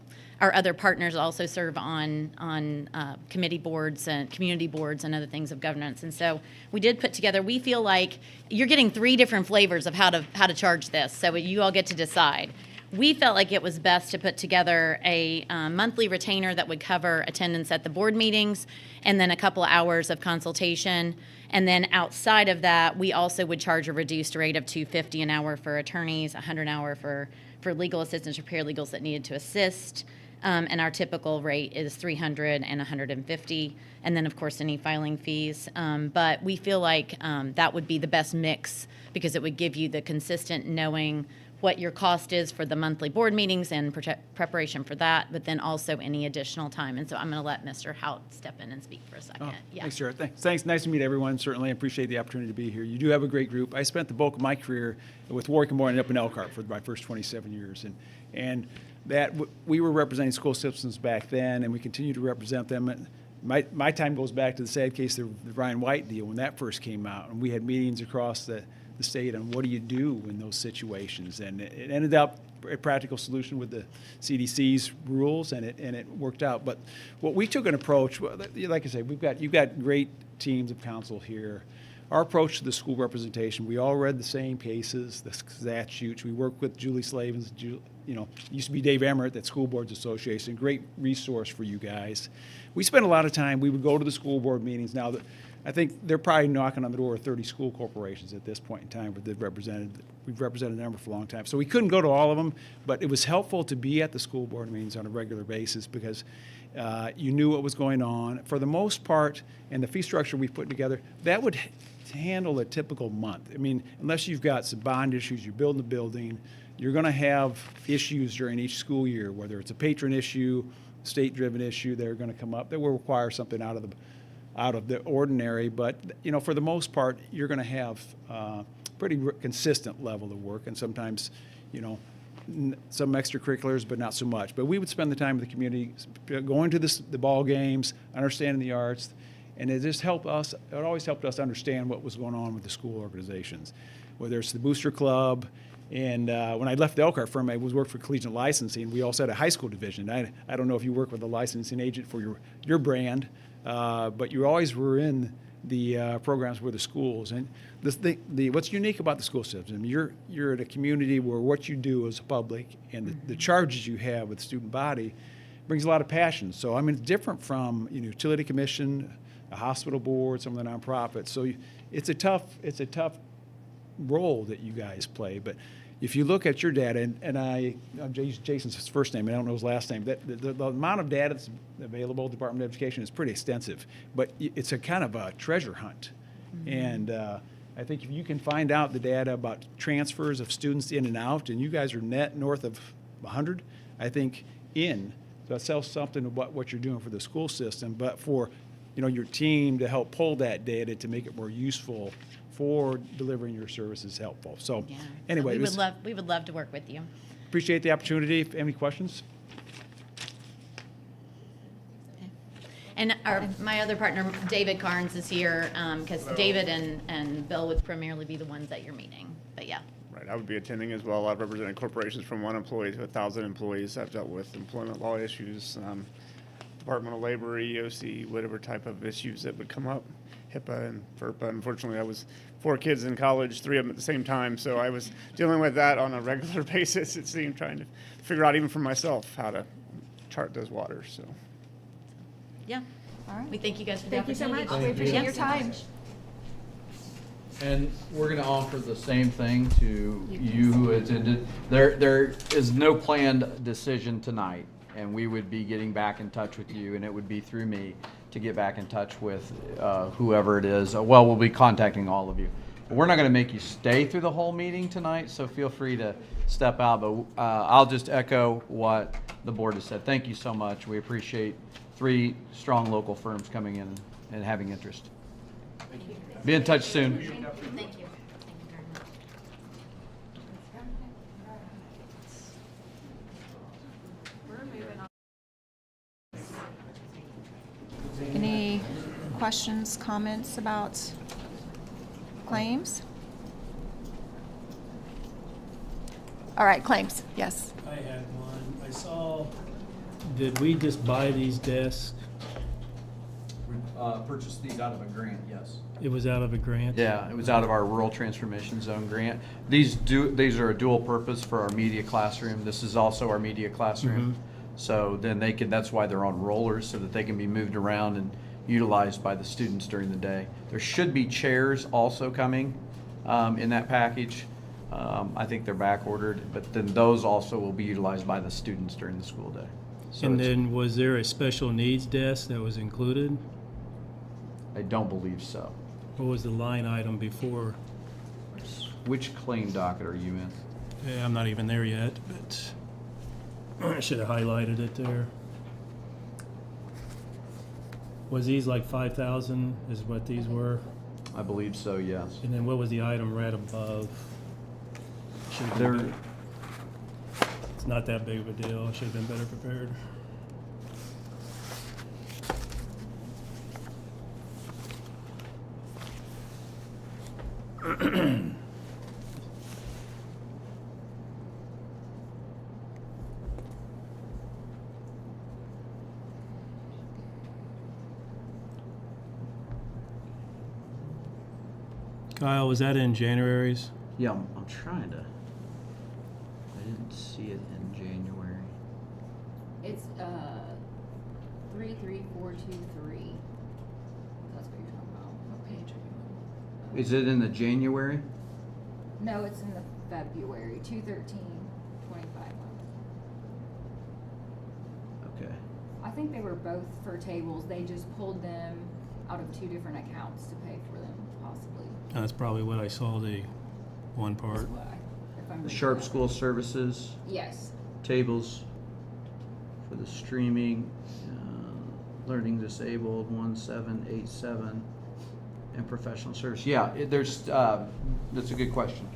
our other partners also serve on committee boards and community boards and other things of governance. And so we did put together. We feel like you're getting 3 different flavors of how to charge this, so you all get to decide. We felt like it was best to put together a monthly retainer that would cover attendance at the board meetings and then a couple of hours of consultation. And then outside of that, we also would charge a reduced rate of $250 an hour for attorneys, $100 an hour for legal assistants or paralegals that needed to assist. And our typical rate is $300 and $150, and then of course any filing fees. But we feel like that would be the best mix because it would give you the consistent knowing what your cost is for the monthly board meetings and preparation for that, but then also any additional time. And so I'm going to let Mr. Hout step in and speak for a second. Thanks, Sarah. Thanks. Nice to meet everyone. Certainly appreciate the opportunity to be here. You do have a great group. I spent the bulk of my career with Warwick and Boyne up in Elkhart for my first 27 years. And that we were representing school systems back then, and we continue to represent them. My time goes back to the sad case of the Ryan White deal when that first came out, and we had meetings across the state on what do you do in those situations, and it ended up a practical solution with the CDC's rules, and it worked out. But what we took an approach, like I said, you've got great teams of counsel here. Our approach to the school representation, we all read the same cases, the statutes. We work with Julie Slavens, used to be Dave Emmert at School Boards Association, great resource for you guys. We spent a lot of time, we would go to the school board meetings. Now, I think they're probably knocking on the door of 30 school corporations at this point in time, but we've represented a number for a long time. So we couldn't go to all of them, but it was helpful to be at the school board meetings on a regular basis because you knew what was going on. For the most part, and the fee structure we put together, that would handle a typical month. I mean, unless you've got some bond issues, you're building a building, you're going to have issues during each school year, whether it's a patron issue, state-driven issue, they're going to come up that will require something out of the ordinary. But for the most part, you're going to have pretty consistent level of work, and sometimes, some extracurriculars, but not so much. But we would spend the time with the community, going to the ball games, understanding the arts, and it just helped us. It always helped us understand what was going on with the school organizations, whether it's the Booster Club. And when I left the Elkhart firm, I worked for collegiate licensing. We also had a high school division. I don't know if you work with a licensing agent for your brand, but you always were in the programs with the schools. And what's unique about the school system, you're in a community where what you do is public, and the charges you have with the student body brings a lot of passion. So it's different from utility commission, a hospital board, some of the nonprofits. So it's a tough role that you guys play. But if you look at your data, and Jason's first name, I don't know his last name, the amount of data that's available at the Department of Education is pretty extensive, but it's a kind of a treasure hunt. Mm-hmm. And I think if you can find out the data about transfers of students in and out, and you guys are net north of 100, I think so that tells something about what you're doing for the school system, but for your team to help pull that data to make it more useful for delivering your services helpful. So anyway, we would love to work with you. Appreciate the opportunity. Any questions? And my other partner, David Carnes, is here because David and Bill would primarily be the ones at your meeting. But yeah. Right, I would be attending as well. I've represented corporations from 1 employee to 1,000 employees. I've dealt with employment law issues, Department of Labor, EEOC, whatever type of issues that would come up, HIPAA and FERPA. Unfortunately, I was 4 kids in college, 3 of them at the same time, so I was dealing with that on a regular basis, it seemed, trying to figure out even for myself how to chart those waters. So, yeah. All right. We thank you guys for the Thank you so opportunity. much. We appreciate your time. And we're going to offer the same thing to you who attended. There is no planned decision tonight, and we would be getting back in touch with you, and it would be through me to get back in touch with whoever it is. Well, we'll be contacting all of you. But we're not going to make you stay through the whole meeting tonight, so feel free to step out. But I'll just echo what the board has said. Thank you so much. We appreciate 3 strong local firms coming in and having interest. Thank you. Be in touch soon. Thank you. Thank you very much. Any questions, comments about claims? All right, claims, yes. I had one. I saw, did we just buy these desks? We purchased these out of a grant, yes. It was out of a grant? Yeah, it was out of our Rural Transformation Zone grant. These are a dual purpose for our media classroom. This is also our media classroom. So then that's why they're on rollers, so that they can be moved around and utilized by the students during the day. There should be chairs also coming in that package. I think they're back ordered, but then those also will be utilized by the students during the school day. So And then was there a special needs desk that was included? I don't believe so. What was the line item before? Which claim docket are you in? Yeah, I'm not even there yet, but I should have highlighted it there. Was these like 5,000 is what these were? I believe so, yes. And then what was the item right above? Should have There- been better. It's not that big of a deal. I should have been better prepared. Kyle, was that in January's? Yeah, I'm trying to. I didn't see it in January. It's 33423. That's what you're talking about. What page are you on? Is it in the January? No, it's in the February 21325 one. Okay. I think they were both for tables. They just pulled them out of two different accounts to pay for them, possibly. That's probably what I saw, the one part. That's why, if I'm The reading Sharp that. School Services Yes. tables for the streaming, learning disabled 1787, and professional service. Yeah, that's a good question,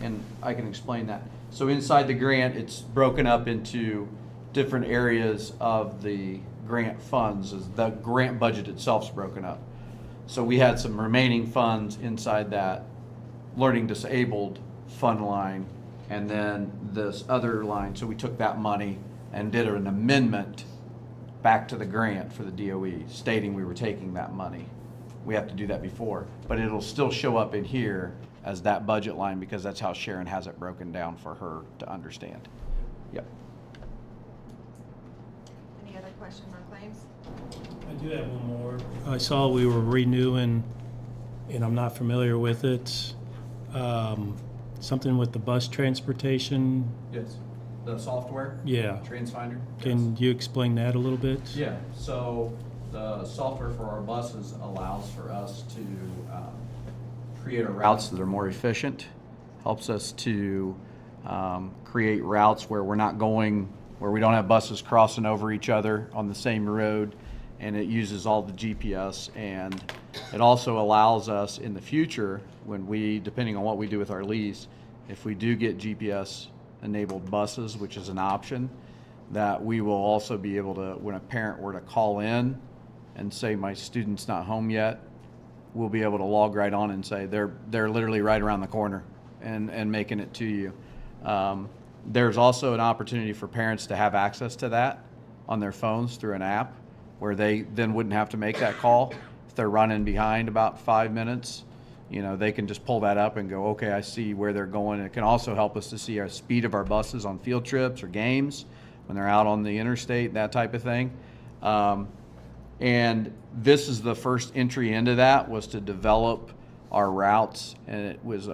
and I can explain that. So inside the grant, it's broken up into different areas of the grant funds. As the grant budget itself is broken up. So we had some remaining funds inside that learning disabled fund line, and then this other line. So we took that money and did an amendment back to the grant for the DOE, stating we were taking that money. We have to do that before, but it'll still show up in here as that budget line because that's how Sharon has it broken down for her to understand. Yep. Any other questions on claims? I do have one more. I saw we were renewing, and I'm not familiar with it, something with the bus transportation. Yes. The software? Yeah. TransFinder? Can you explain that a little bit? Yeah, so the software for our buses allows for us to create our routes that are more efficient, helps us to create routes where we're not going, where we don't have buses crossing over each other on the same road, and it uses all the GPS, and it also allows us in the future, when we, depending on what we do with our lease, if we do get GPS enabled buses, which is an option, that we will also be able to, when a parent were to call in and say my student's not home yet, we'll be able to log right on and say they're literally right around the corner and making it to you. There's also an opportunity for parents to have access to that on their phones through an app where they then wouldn't have to make that call. If they're running behind about 5 minutes, you know, they can just pull that up and go, okay, I see where they're going. It can also help us to see our speed of our buses on field trips or games when they're out on the interstate, that type of thing. And this is the first entry into that, was to develop our routes. And it was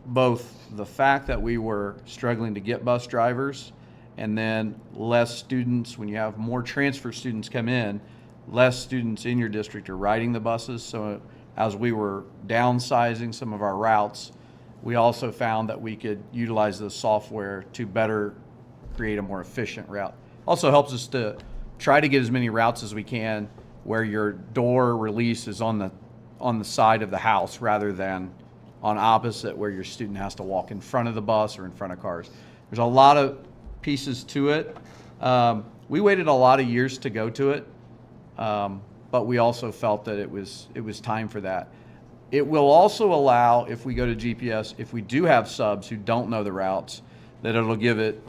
both the fact that we were struggling to get bus drivers, and then less students. When you have more transfer students come in, less students in your district are riding the buses. So as we were downsizing some of our routes, we also found that we could utilize the software to better create a more efficient route. Also helps us to try to get as many routes as we can where your door release is on the side of the house rather than on opposite, where your student has to walk in front of the bus or in front of cars. There's a lot of pieces to it. We waited a lot of years to go to it, but we also felt that it was time for that. It will also allow, if we go to GPS, if we do have subs who don't know the routes, that it'll give it,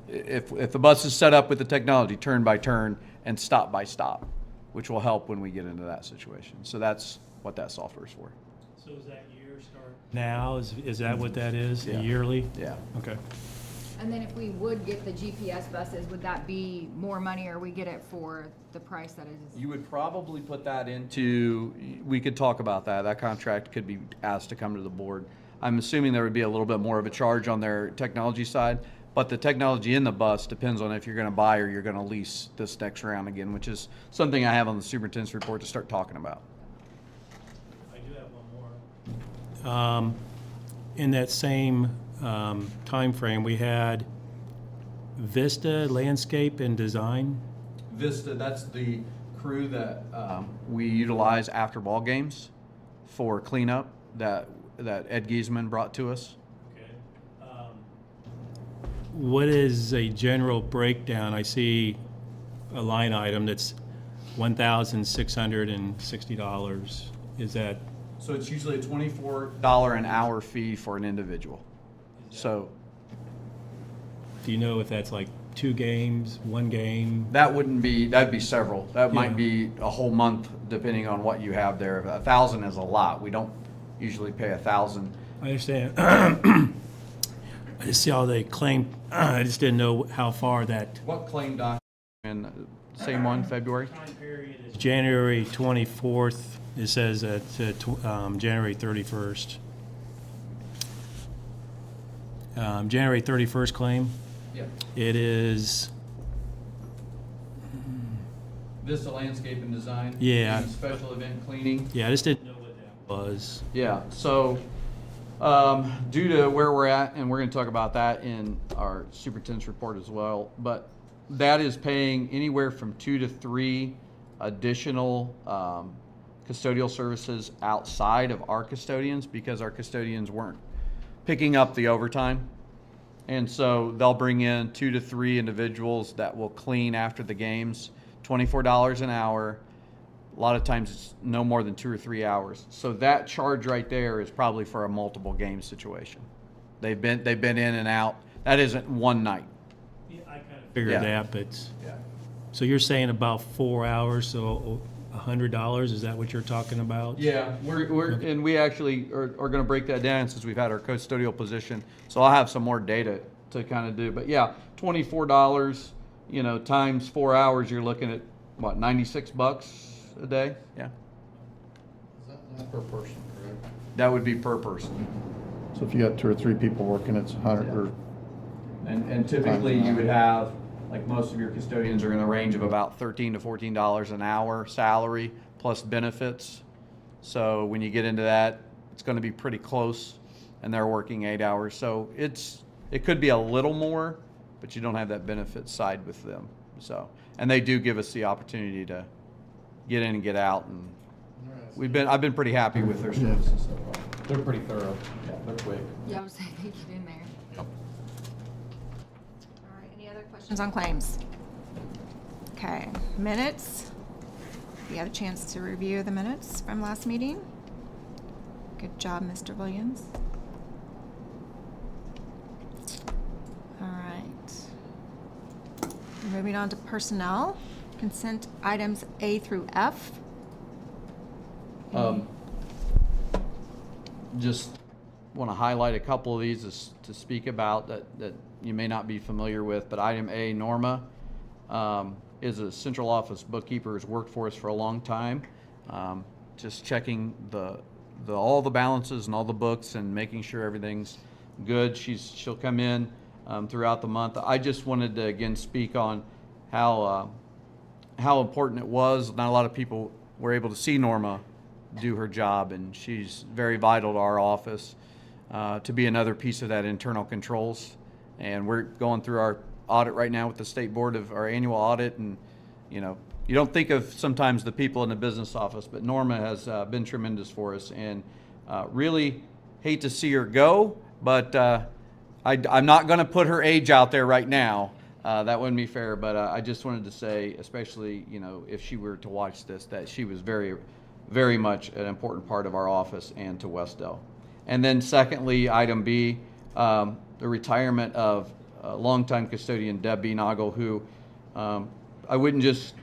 if the bus is set up with the technology, turn by turn and stop by stop, which will help when we get into that situation. So that's what that software is for. So is that year start now? Is that what that is? Yeah. Yearly? Yeah. Okay. And then if we would get the GPS buses, would that be more money, or we get it for the price that is? You would probably put that into, we could talk about that. That contract could be asked to come to the board. I'm assuming there would be a little bit more of a charge on their technology side, but the technology in the bus depends on if you're going to buy or you're going to lease this next round again, which is something I have on the superintendent's report to start talking about. I do have one more. In that same time frame, we had Vista Landscape and Design. Vista, that's the crew that we utilize after ball games for cleanup that Ed Giesman brought to us. Okay. What is a general breakdown? I see a line item that's $1,660. Is that So it's usually a $24 an hour fee for an individual. So Do you know if that's like 2 games, 1 game? that'd be several. That Yeah. might be a whole month, depending on what you have there. 1,000 is a lot. We don't usually pay 1,000. I understand. I just see all they claim. I just didn't know how far that. What claim document? Same one, February? January 24th, it says that January 31st. January 31st claim. Yeah. It is, Vista Landscape and Design. Yeah. and Special event cleaning. yeah, I just didn't know what that was. Yeah, so due to where we're at, and we're going to talk about that in our superintendent's report as well, but that is paying anywhere from 2 to 3 additional custodial services outside of our custodians, because our custodians weren't picking up the overtime. And so they'll bring in 2 to 3 individuals that will clean after the games, $24 an hour. A lot of times it's no more than 2 or 3 hours. So that charge right there is probably for a multiple game situation. They've been in and out. That isn't one night. Yeah, I kind of figured Yeah. that, but Yeah. so you're saying about 4 hours, so $100? Is that what you're talking about? Yeah, and we actually are going to break that down since we've had our custodial position. So I'll have some more data to kind of do. But yeah, $24, times 4 hours, you're looking at what, $96 a day? Yeah. That's per person, correct? That would be per person. So if you got 2 or 3 people working, it's 100 or. And typically you would have, like most of your custodians are in a range of about $13 to $14 an hour salary plus benefits. So when you get into that, it's going to be pretty close, and they're working 8 hours. So it could be a little more, but you don't have that benefit side with them. So, and they do give us the opportunity to get in and get out, and I've been pretty happy with their services so far. They're pretty thorough. Yeah, they're quick. Yeah, I was saying, they get in there. All right, any other questions on claims? Okay, minutes. You had a chance to review the minutes from last meeting. Good job, Mr. Williams. All right. Moving on to personnel, consent items A through F. Just want to highlight a couple of these to speak about that you may not be familiar with, but item A, Norma, is a central office bookkeeper, has worked for us for a long time. Just checking all the balances and all the books and making sure everything's good. She'll come in throughout the month. I just wanted to again speak on how important it was. Not a lot of people were able to see Norma do her job, and she's very vital to our office to be another piece of that internal controls. And we're going through our audit right now with the state board of our annual audit, and you don't think of sometimes the people in the business office, but Norma has been tremendous for us, and really hate to see her go, but I'm not going to put her age out there right now. That wouldn't be fair, but I just wanted to say, especially if she were to watch this, that she was very, very much an important part of our office and to Wes-Del. And then secondly, item B, the retirement of longtime custodian Deb Noggle, who I wouldn't just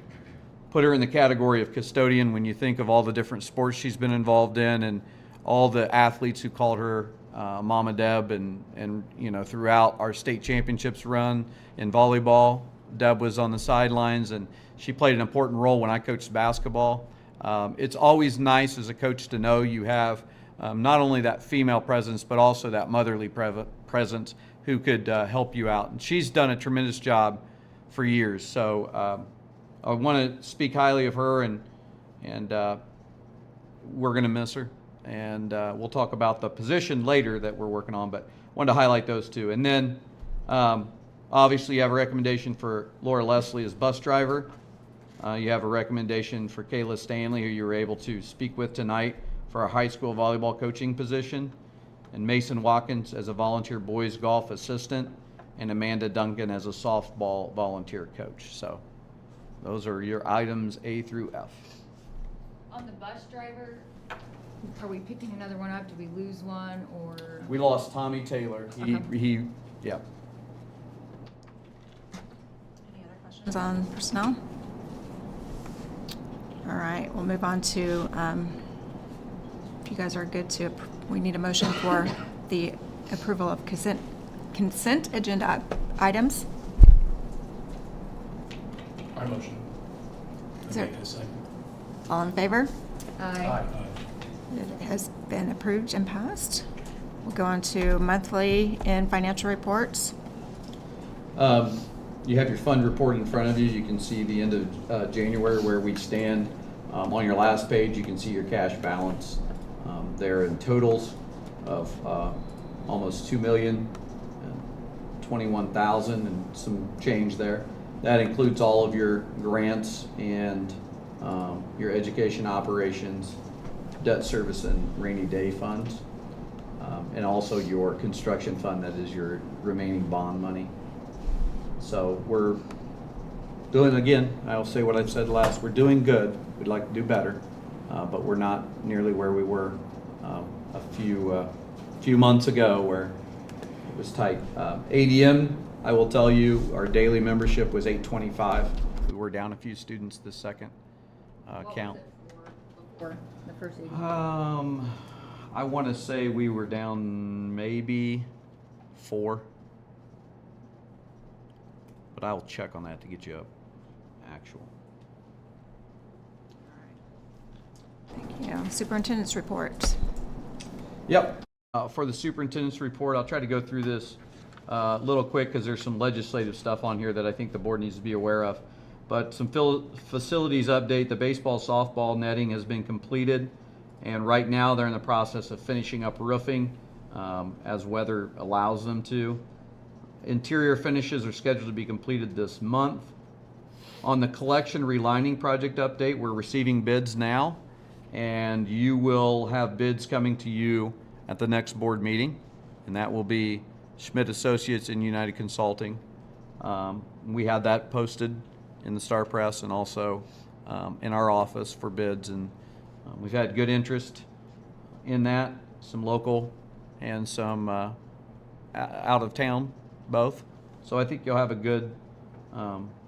put her in the category of custodian when you think of all the different sports she's been involved in and all the athletes who called her Mama Deb, and throughout our state championships run in volleyball, Deb was on the sidelines, and she played an important role when I coached basketball. It's always nice as a coach to know you have not only that female presence, but also that motherly presence who could help you out. And she's done a tremendous job for years. So I want to speak highly of her, and we're going to miss her. And we'll talk about the position later that we're working on, but wanted to highlight those two. And then obviously you have a recommendation for Laura Leslie as bus driver. You have a recommendation for Kayla Stanley, who you were able to speak with tonight, for a high school volleyball coaching position, and Mason Watkins as a volunteer boys golf assistant, and Amanda Duncan as a softball volunteer coach. So those are your items A through F. On the bus driver, are we picking another one up? Did we lose one or? We lost Tommy Taylor. Okay. Yeah. Any other questions on personnel? All right, we'll move on to, if you guys are good to, we need a motion for the approval of consent agenda items. I motion. Is there- Okay, a second. All in favor? Aye. It has been approved and passed. We'll go on to monthly and financial reports. You have your fund report in front of you. You can see the end of January where we stand. On your last page, you can see your cash balance. There in totals of almost $2,021,000 and some change there. That includes all of your grants and your education operations, debt service and rainy day funds, and also your construction fund, that is your remaining bond money. So we're doing, again, I'll say what I've said last, we're doing good. We'd like to do better, but we're not nearly where we were a few months ago where it was tight. ADM, I will tell you, our daily membership was 825. We were down a few students this second count. Before the first evening? I want to say we were down maybe 4. But I'll check on that to get you up actual. Thank you. Superintendent's report. Yep. For the superintendent's report, I'll try to go through this a little quick because there's some legislative stuff on here that I think the board needs to be aware of. But some facilities update, the baseball, softball netting has been completed. And right now they're in the process of finishing up roofing as weather allows them to. Interior finishes are scheduled to be completed this month. On the collection relining project update, we're receiving bids now, and you will have bids coming to you at the next board meeting, and that will be Schmidt Associates and United Consulting. We had that posted in the Star Press and also in our office for bids, and we've had good interest in that, some local and some out of town, both. So I think you'll have a good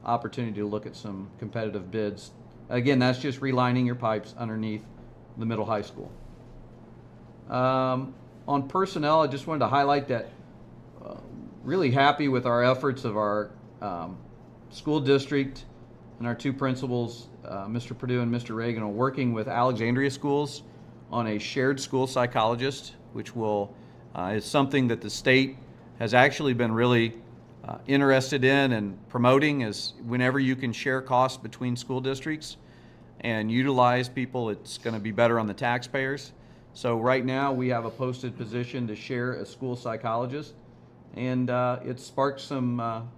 opportunity to look at some competitive bids. Again, that's just relining your pipes underneath the middle high school. On personnel, I just wanted to highlight that really happy with our efforts of our school district and our two principals, Mr. Perdue and Mr. Reagan, are working with Alexandria schools on a shared school psychologist, which will is something that the state has actually been really interested in and promoting, is whenever you can share costs between school districts and utilize people, it's going to be better on the taxpayers. So right now we have a posted position to share a school psychologist, and it sparked some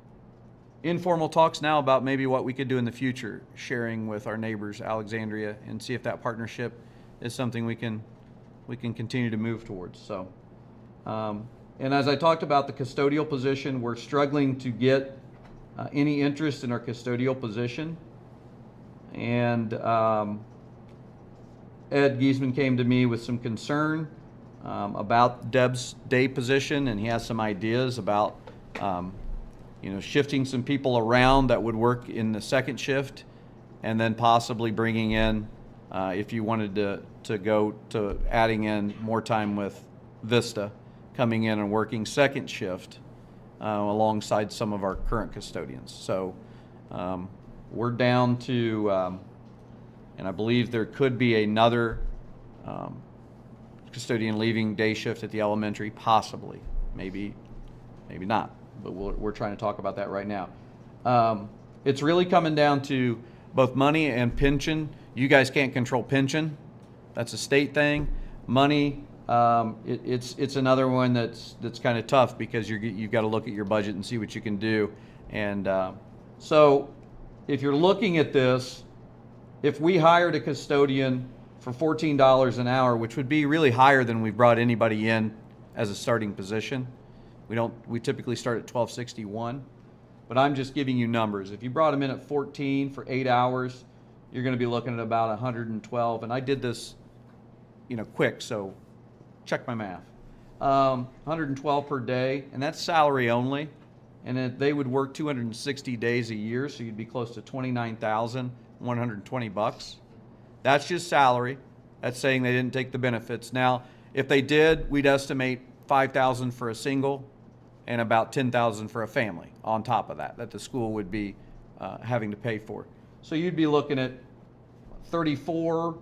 informal talks now about maybe what we could do in the future, sharing with our neighbors, Alexandria, and see if that partnership is something we can continue to move towards. So. And as I talked about the custodial position, we're struggling to get any interest in our custodial position. And Ed Giesman came to me with some concern about Deb's day position, and he has some ideas about shifting some people around that would work in the second shift, and then possibly bringing in, if you wanted to go to adding in more time with Vista, coming in and working second shift alongside some of our current custodians. So we're down to, and I believe there could be another custodian leaving day shift at the elementary, possibly, maybe not, but we're trying to talk about that right now. It's really coming down to both money and pension. You guys can't control pension. That's a state thing. Money, it's another one that's kind of tough because you've got to look at your budget and see what you can do. And so if you're looking at this, if we hired a custodian for $14 an hour, which would be really higher than we've brought anybody in as a starting position, we typically start at $12.61, but I'm just giving you numbers. If you brought them in at 14 for 8 hours, you're going to be looking at about $112. And I did this quick, so check my math. 112 per day, and that's salary only. And they would work 260 days a year, so you'd be close to $29,120. That's just salary. That's saying they didn't take the benefits. Now, if they did, we'd estimate $5,000 for a single and about $10,000 for a family on top of that the school would be having to pay for. So you'd be looking at 34,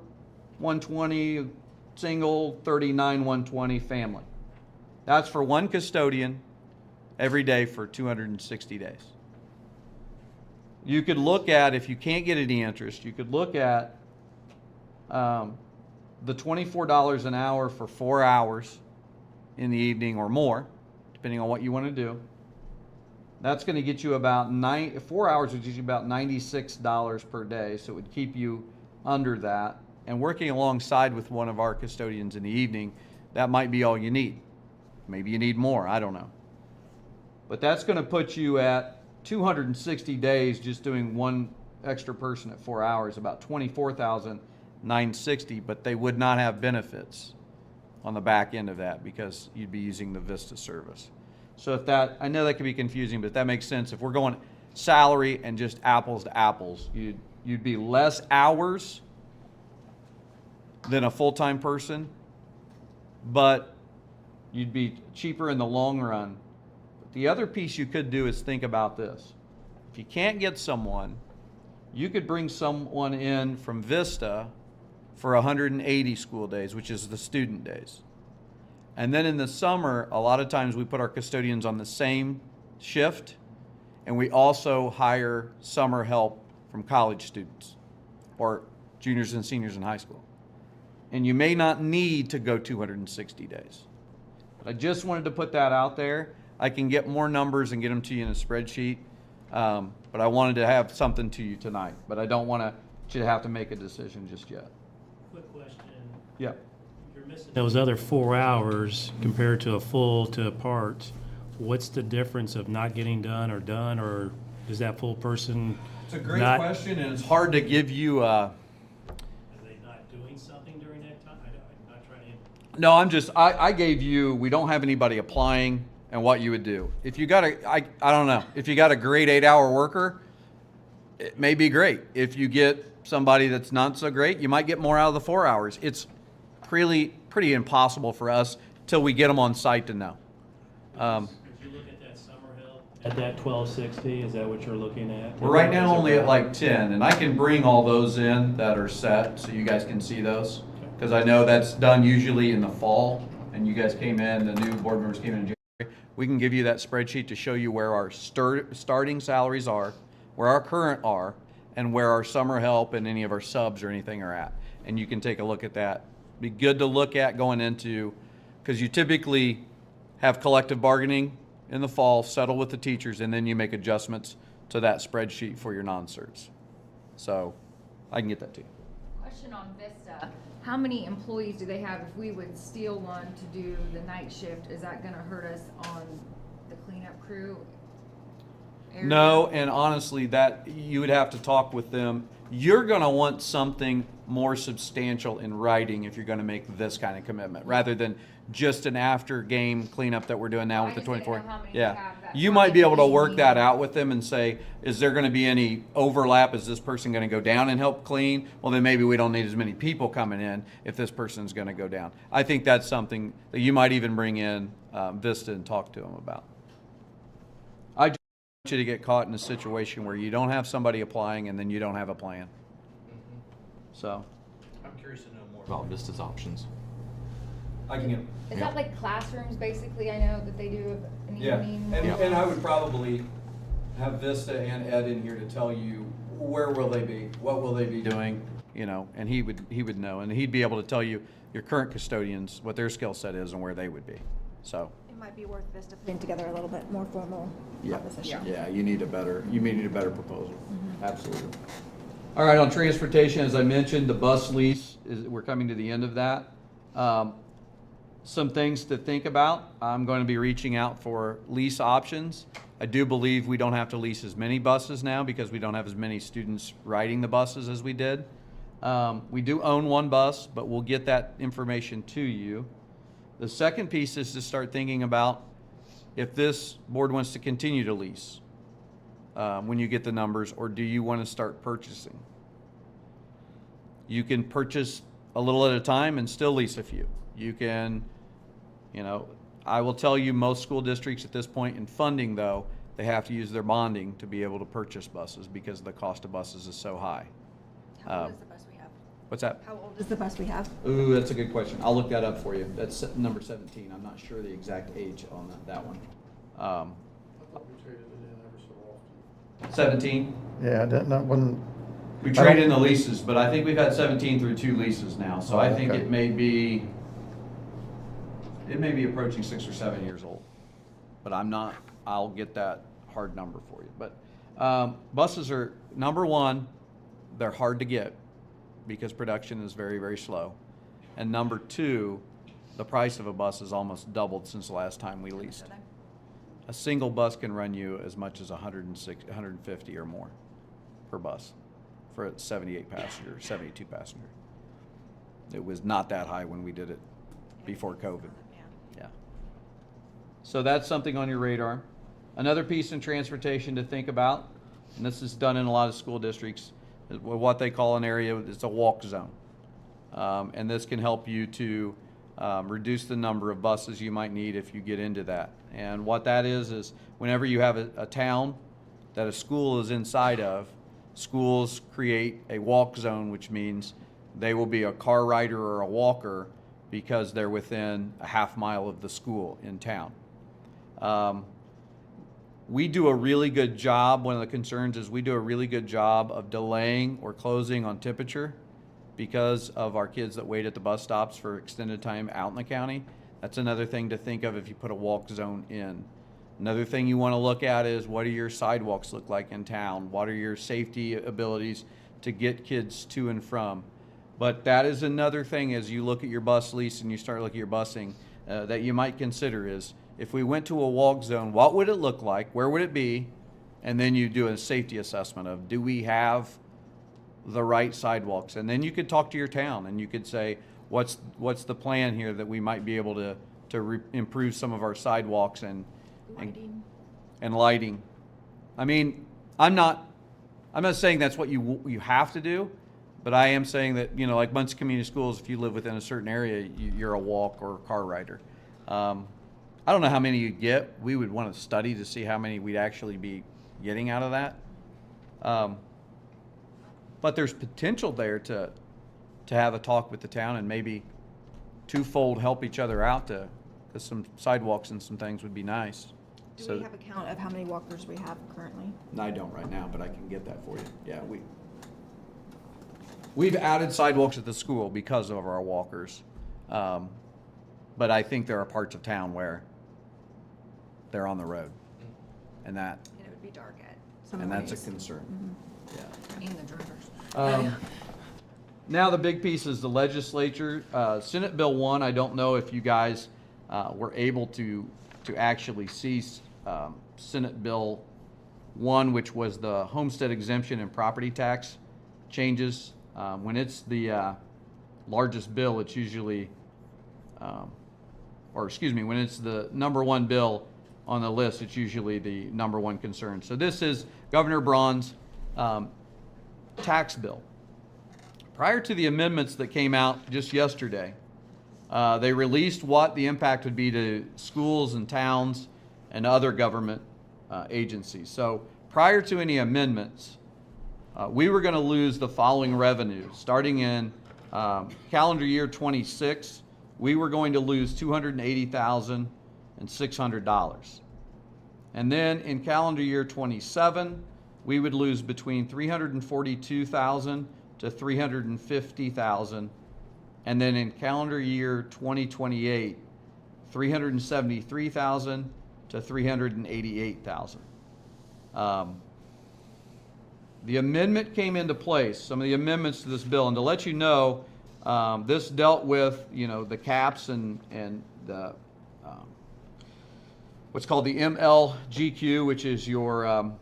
120 single, 39, 120 family. That's for one custodian every day for 260 days. You could look at, if you can't get any interest, you could look at the $24 an hour for 4 hours in the evening or more, depending on what you want to do. That's going to get you about 4 hours would get you about $96 per day, so it would keep you under that. And working alongside with one of our custodians in the evening, that might be all you need. Maybe you need more, I don't know. But that's going to put you at 260 days just doing one extra person at 4 hours, about $24,960, but they would not have benefits on the back end of that because you'd be using the Vista service. So if that, I know that can be confusing, but if that makes sense, if we're going salary and just apples to apples, you'd be less hours than a full-time person, but you'd be cheaper in the long run. The other piece you could do is think about this. If you can't get someone, you could bring someone in from Vista for 180 school days, which is the student days. And then in the summer, a lot of times we put our custodians on the same shift, and we also hire summer help from college students or juniors and seniors in high school. And you may not need to go 260 days. But I just wanted to put that out there. I can get more numbers and get them to you in a spreadsheet, but I wanted to have something to you tonight. But I don't want you to have to make a decision just yet. Quick question. Yeah. You're missing those other 4 hours compared to a full to a part. What's the difference of not getting done, or is that full person? It's a great question, and it's hard to give you. Are they not doing something during that time? I'm not trying to. No, I gave you. We don't have anybody applying. And what you would do. If you got I don't know. If you got a great 8-hour worker, it may be great. If you get somebody that's not so great, you might get more out of the 4 hours. It's pretty impossible for us till we get them on site to know. If you look at that summer help at that 1260, is that what you're looking at? We're right now only at like 10, and I can bring all those in that are set so you guys can see those. Because I know that's done usually in the fall, and you guys came in, the new board members came in January. We can give you that spreadsheet to show you where our starting salaries are, where our current are, and where our summer help and any of our subs or anything are at. And you can take a look at that. Be good to look at going into, because you typically have collective bargaining in the fall, settle with the teachers, and then you make adjustments to that spreadsheet for your non-certs. So I can get that to you. Question on Vista. How many employees do they have? If we would steal one to do the night shift, is that gonna hurt us on the cleanup crew area? No, and honestly, that you would have to talk with them. You're gonna want something more substantial in writing if you're gonna make this kind of commitment, rather than just an after game cleanup that we're doing now with the 24. Yeah, you might be able to work that out with them and say, is there gonna be any overlap? Is this person gonna go down and help clean? Well, then maybe we don't need as many people coming in if this person's gonna go down. I think that's something that you might even bring in Vista and talk to them about. I just want you to get caught in a situation where you don't have somebody applying and then you don't have a plan. So. I'm curious to know more about Vista's options. I can get. Is that like classrooms basically? I know that they do an Yeah, evening. and I would probably have Vista and Ed in here to tell you where will they be, what will they be doing, you know, and he would know, and he'd be able to tell you your current custodians, what their skill set is and where they would be, so. It might be worth Vista putting together a little bit more formal proposition. Yeah, you need a better proposal, absolutely. All right, on transportation, as I mentioned, the bus lease, we're coming to the end of that. Some things to think about. I'm going to be reaching out for lease options. I do believe we don't have to lease as many buses now because we don't have as many students riding the buses as we did. We do own one bus, but we'll get that information to you. The second piece is to start thinking about if this board wants to continue to lease when you get the numbers, or do you want to start purchasing? You can purchase a little at a time and still lease a few. You can, I will tell you most school districts at this point in funding, though, they have to use their bonding to be able to purchase buses because the cost of buses is so high. How old is the bus we have? What's that? How old is the bus we have? Ooh, that's a good question. I'll look that up for you. That's number 17. I'm not sure the exact age on that one. I thought we traded it in ever so often. 17? Yeah, that wasn't. We trade in the leases, but I think we've had 17 through 2 leases now. So I think okay. it may be approaching 6 or 7 years old. But I'll get that hard number for you. But buses are, number one, they're hard to get because production is very, very slow. And number two, the price of a bus has almost doubled since the last time we leased. A single bus can run you as much as 150 or more per bus for a 78 passenger, 72 passenger. It was not that high when we did it before COVID. Yeah. So that's something on your radar. Another piece in transportation to think about, and this is done in a lot of school districts, is what they call an area, it's a walk zone. And this can help you to reduce the number of buses you might need if you get into that. And what that is whenever you have a town that a school is inside of, schools create a walk zone, which means they will be a car rider or a walker because they're within a half mile of the school in town. We do a really good job. One of the concerns is we do a really good job of delaying or closing on temperature because of our kids that wait at the bus stops for extended time out in the county. That's another thing to think of if you put a walk zone in. Another thing you want to look at is what do your sidewalks look like in town? What are your safety abilities to get kids to and from? But that is another thing as you look at your bus lease and you start looking at your busing that you might consider is if we went to a walk zone, what would it look like? Where would it be? And then you do a safety assessment of do we have the right sidewalks? And then you could talk to your town and you could say, what's the plan here that we might be able to improve some of our sidewalks and lighting. I mean, I'm not saying that's what you have to do, but I am saying that, like Muncie Community Schools, if you live within a certain area, you're a walk or a car rider. I don't know how many you get. We would want to study to see how many we'd actually be getting out of that. But there's potential there to have a talk with the town and maybe twofold help each other out because some sidewalks and some things would be nice. Do we have a count of how many walkers we have currently? I don't right now, but I can get that for you. Yeah, we've added sidewalks at the school because of our walkers. But I think there are parts of town where they're on the road. And it would be dark at some and mornings. that's a concern. Mm-hmm. Yeah. And the drivers. Now the big piece is the legislature. Senate Bill 1, I don't know if you guys were able to actually see Senate Bill 1, which was the homestead exemption and property tax changes. When it's the largest bill, it's usually, when it's the number one bill on the list, it's usually the number one concern. So this is Governor Braun's tax bill. Prior to the amendments that came out just yesterday, they released what the impact would be to schools and towns and other government agencies. So prior to any amendments, we were going to lose the following revenue. Starting in calendar year 26, we were going to lose $280,600. And then in calendar year 27, we would lose between $342,000 to $350,000. And then in calendar year 2028, $373,000 to $388,000. The amendment came into place, some of the amendments to this bill, and to let you know, this dealt with, the caps and the what's called the MLGQ, which is your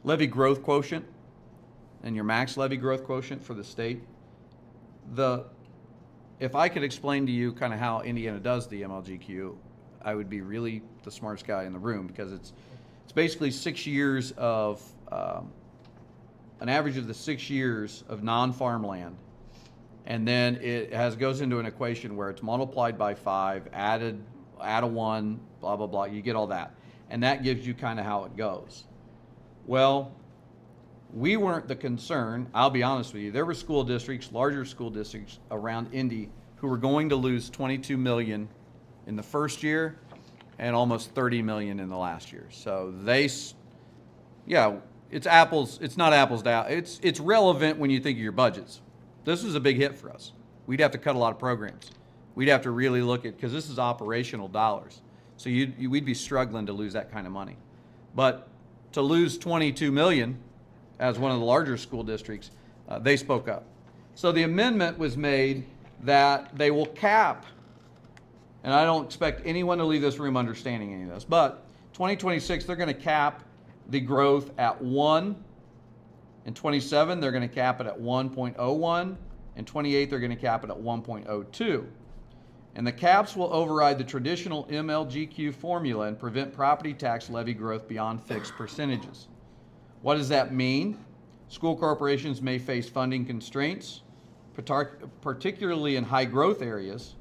levy growth quotient. and your max levy growth quotient for the state, if I could explain to you kind of how Indiana does the MLGQ, I would be really the smartest guy in the room, because it's basically 6 years of an average of the 6 years of non-farmland, and then it goes into an equation where it's multiplied by 5, add a 1, blah blah blah. You get all that, and that gives you kind of how it goes. Well, we weren't the concern. I'll be honest with you. There were school districts, larger school districts around Indy, who were going to lose $22 million in the first year and almost $30 million in the last year. So it's apples. It's not apples to apples. It's relevant when you think of your budgets. This was a big hit for us. We'd have to cut a lot of programs. We'd have to really look at, because this is operational dollars. So we'd be struggling to lose that kind of money. But to lose $22 million as one of the larger school districts, they spoke up. So the amendment was made that they will cap, and I don't expect anyone to leave this room understanding any of this, but 2026, they're going to cap the growth at 1. In 27, they're going to cap it at 1.01. In 28, they're going to cap it at 1.02. And the caps will override the traditional MLGQ formula and prevent property tax levy growth beyond fixed percentages. What does that mean? School corporations may face funding constraints, particularly in high growth areas.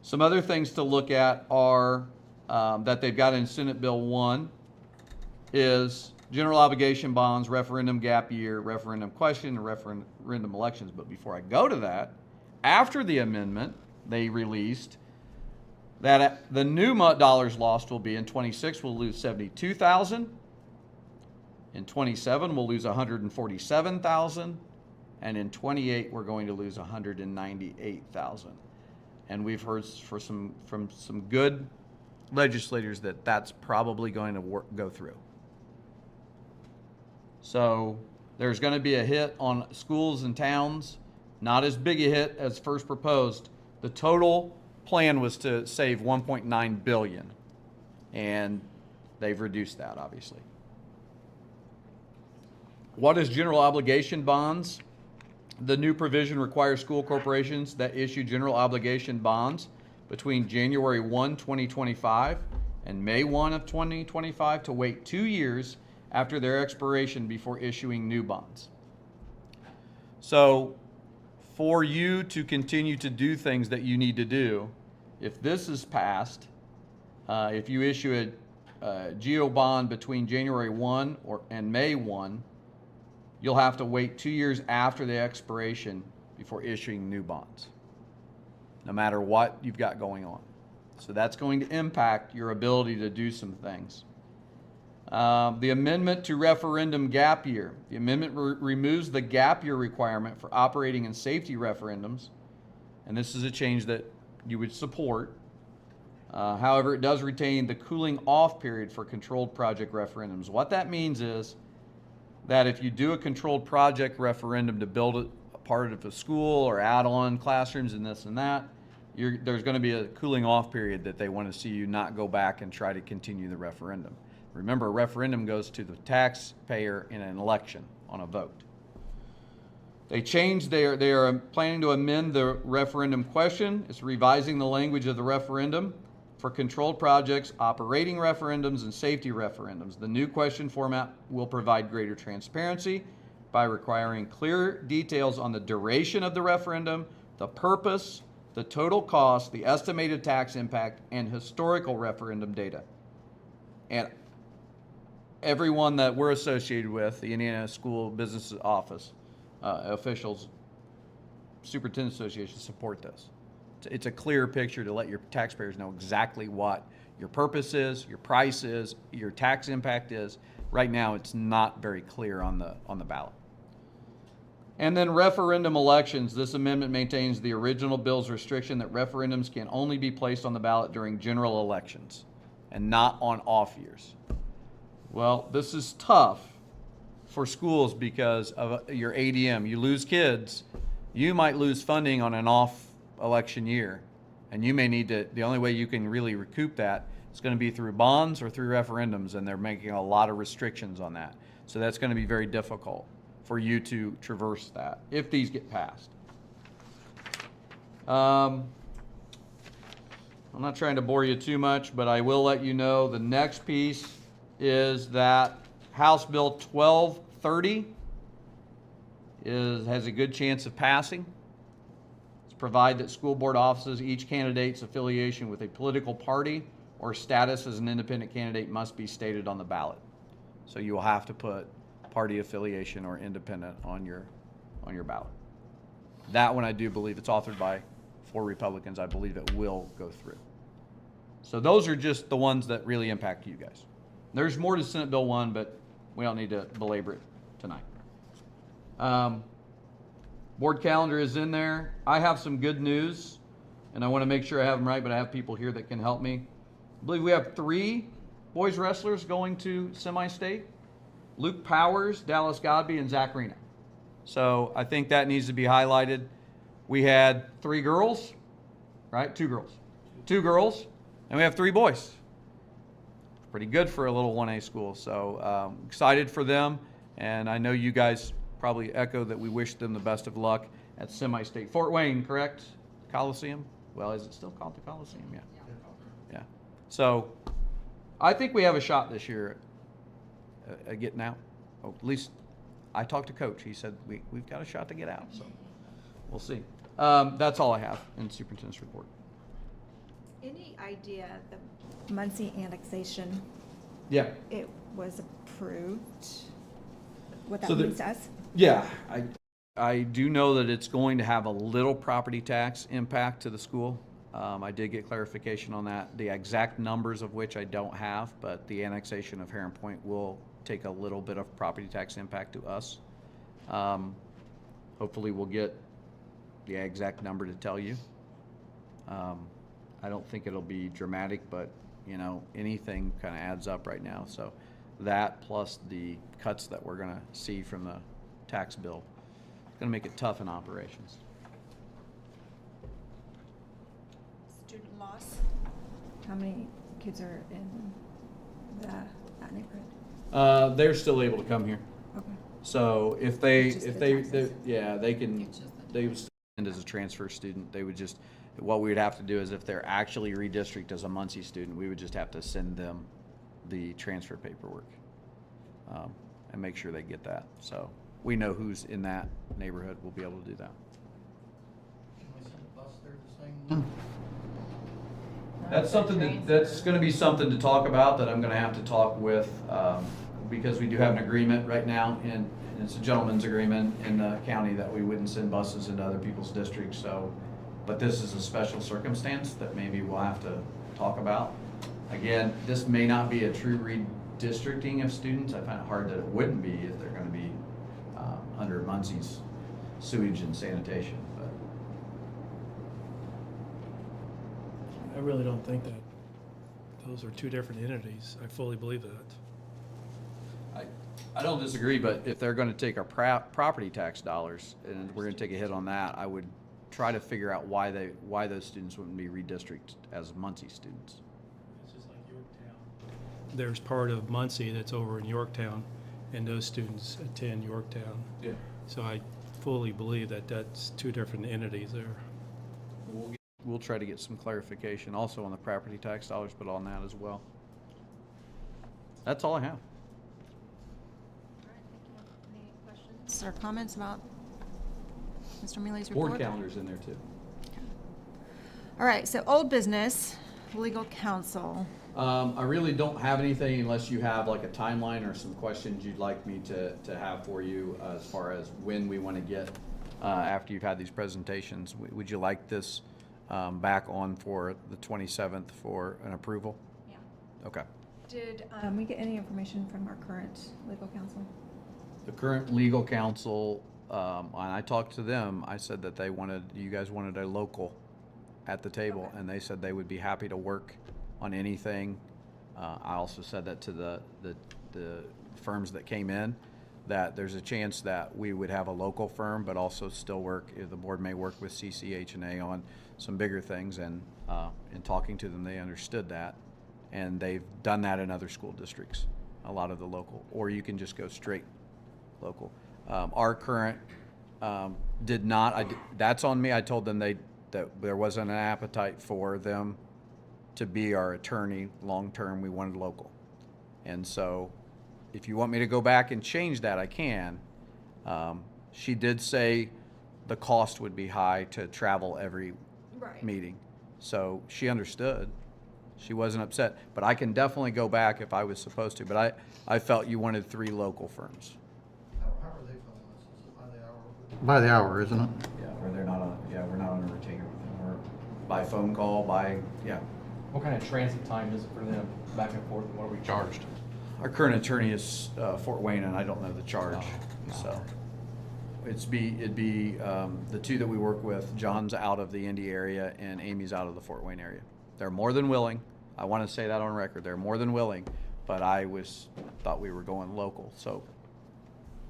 Some other things to look at are that they've got in Senate Bill 1 is general obligation bonds, referendum gap year, referendum question, and referendum elections. But before I go to that, after the amendment, they released that the new dollars lost will be in 26, we'll lose 72,000. In 27, we'll lose 147,000. And in 28, we're going to lose 198,000. And we've heard from some good legislators that that's probably going to go through. So there's going to be a hit on schools and towns, not as big a hit as first proposed. The total plan was to save $1.9 billion, and they've reduced that, obviously. What is general obligation bonds? The new provision requires school corporations that issue general obligation bonds between January 1, 2025 and May 1 of 2025 to wait 2 years after their expiration before issuing new bonds. So for you to continue to do things that you need to do, if this is passed, if you issue a GO bond between January 1 and May 1, you'll have to wait 2 years after the expiration before issuing new bonds, no matter what you've got going on. So that's going to impact your ability to do some things. The amendment to referendum gap year. The amendment removes the gap year requirement for operating and safety referendums, and this is a change that you would support. However, it does retain the cooling off period for controlled project referendums. What that means is that if you do a controlled project referendum to build a part of a school or add on classrooms and this and that, there's going to be a cooling off period that they want to see you not go back and try to continue the referendum. Remember, a referendum goes to the taxpayer in an election on a vote. They are planning to amend the referendum question. It's revising the language of the referendum for controlled projects, operating referendums, and safety referendums. The new question format will provide greater transparency by requiring clear details on the duration of the referendum, the purpose, the total cost, the estimated tax impact, and historical referendum data. And everyone that we're associated with, the Indiana School Business Office, officials, Superintendent Association, support this. It's a clear picture to let your taxpayers know exactly what your purpose is, your price is, your tax impact is. Right now, it's not very clear on the ballot. And then referendum elections. This amendment maintains the original bill's restriction that referendums can only be placed on the ballot during general elections and not on off years. Well, this is tough for schools because of your ADM. You lose kids, you might lose funding on an off election year, and you may need to, the only way you can really recoup that is going to be through bonds or through referendums, and they're making a lot of restrictions on that. So that's going to be very difficult for you to traverse that, if these get passed. I'm not trying to bore you too much, but I will let you know the next piece is that House Bill 1230 has a good chance of passing. It's provide that school board offices, each candidate's affiliation with a political party or status as an independent candidate must be stated on the ballot. So you will have to put party affiliation or independent on your ballot. That one I do believe it's authored by 4 Republicans. I believe it will go through. So those are just the ones that really impact you guys. There's more to Senate Bill 1, but we don't need to belabor it tonight. Board calendar is in there. I have some good news, and I want to make sure I have them right, but I have people here that can help me. I believe we have 3 boys wrestlers going to semi-state. Luke Powers, Dallas Godby, and Zach Reno. So I think that needs to be highlighted. We had 3 girls, right? 2 girls. 2 girls, and we have 3 boys. Pretty good for a little 1A school. So excited for them, and I know you guys probably echo that we wish them the best of luck at semi-state. Fort Wayne, correct? Coliseum? Well, is it still called the Coliseum? Yeah. Yeah. So I think we have a shot this year at getting out. Well, at least I talked to Coach. He said we've got a shot to get out. So we'll see. That's all I have in the superintendent's report. Any idea the Muncie annexation? Yeah. It was approved. What that So means to us? Yeah, I do know that it's going to have a little property tax impact to the school. I did get clarification on that. The exact numbers of which I don't have, but the annexation of Heron Point will take a little bit of property tax impact to us. Hopefully we'll get the exact number to tell you. I don't think it'll be dramatic, but you know, anything kind of adds up right now. So that plus the cuts that we're going to see from the tax bill, it's going to make it tough in operations. Student loss. How many kids are in that neighborhood? They're still able to come here. Okay. So if It's just the they taxes. yeah, they can, they would stand as a transfer student. They would just, what we would have to do is if they're actually redistricted as a Muncie student, we would just have to send them the transfer paperwork and make sure they get that. So we know who's in that neighborhood. We'll be able to do that. Can we send a bus there the same? That's something that's going to be something to talk about that I'm going to have to talk with because we do have an agreement right now, and it's a gentleman's agreement in the county that we wouldn't send buses into other people's districts. So, but this is a special circumstance that maybe we'll have to talk about. Again, this may not be a true redistricting of students. I find it hard that it wouldn't be if they're going to be under Muncie's sewage and sanitation. But I really don't think that those are 2 different entities. I fully believe that. I don't disagree, but if they're going to take our property tax dollars and we're going to take a hit on that, I would try to figure out why those students wouldn't be redistricted as Muncie students. It's just like Yorktown. There's part of Muncie that's over in Yorktown, and those students attend Yorktown. Yeah. So I fully believe that that's 2 different entities there. We'll try to get some clarification also on the property tax dollars, but on that as well. That's all I have. Any questions or comments about Mr. Mealy's report? Board calendar's in there too. All right, so old business, legal counsel. I really don't have anything unless you have like a timeline or some questions you'd like me to have for you as far as when we want to get, after you've had these presentations. Would you like this back on for the 27th for an approval? Yeah. Okay. Did we get any information from our current legal counsel? The current legal counsel, and I talked to them, I said that you guys wanted a local at the table, okay. And they said they would be happy to work on anything. I also said that to the firms that came in, that there's a chance that we would have a local firm, but also still work, if the board may work with CCH&A on some bigger things, and in talking to them, they understood that, and they've done that in other school districts, a lot of the local, or you can just go straight local. Our current did not, that's on me. I told them that there wasn't an appetite for them to be our attorney long-term. We wanted local. And so if you want me to go back and change that, I can. She did say the cost would be high to travel every meeting. So she understood. She wasn't upset. But I can definitely go back if I was supposed to. But I felt you wanted 3 local firms. How are they filling this? Is it by the hour? By the hour, isn't it? Yeah, where they're not we're not on a retainer with them. We're by phone call, yeah. What kind of transit time is it for them back and forth, and what are we charged? Our current attorney is Fort Wayne, and I don't know the charge. So it'd be the 2 that we work with. John's out of the Indy area, and Amy's out of the Fort Wayne area. They're more than willing. I want to say that on record. They're more than willing, but thought we were going local. So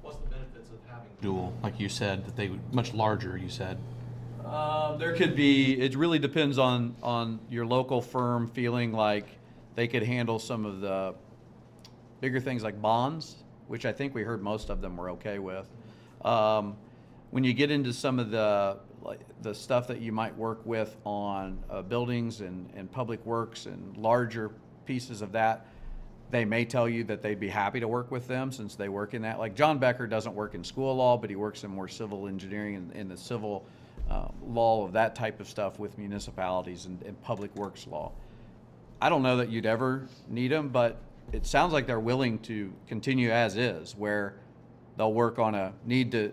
What's the benefits of having dual, like you said, that they would, much larger, you said? there could be, it really depends on your local firm feeling like they could handle some of the bigger things like bonds, which I think we heard most of them were okay with. When you get into some of the stuff that you might work with on buildings and public works and larger pieces of that, they may tell you that they'd be happy to work with them since they work in that. Like John Becker doesn't work in school law, but he works in more civil engineering and in the civil law of that type of stuff with municipalities and public works law. I don't know that you'd ever need them, but it sounds like they're willing to continue as is, where they'll work on a need to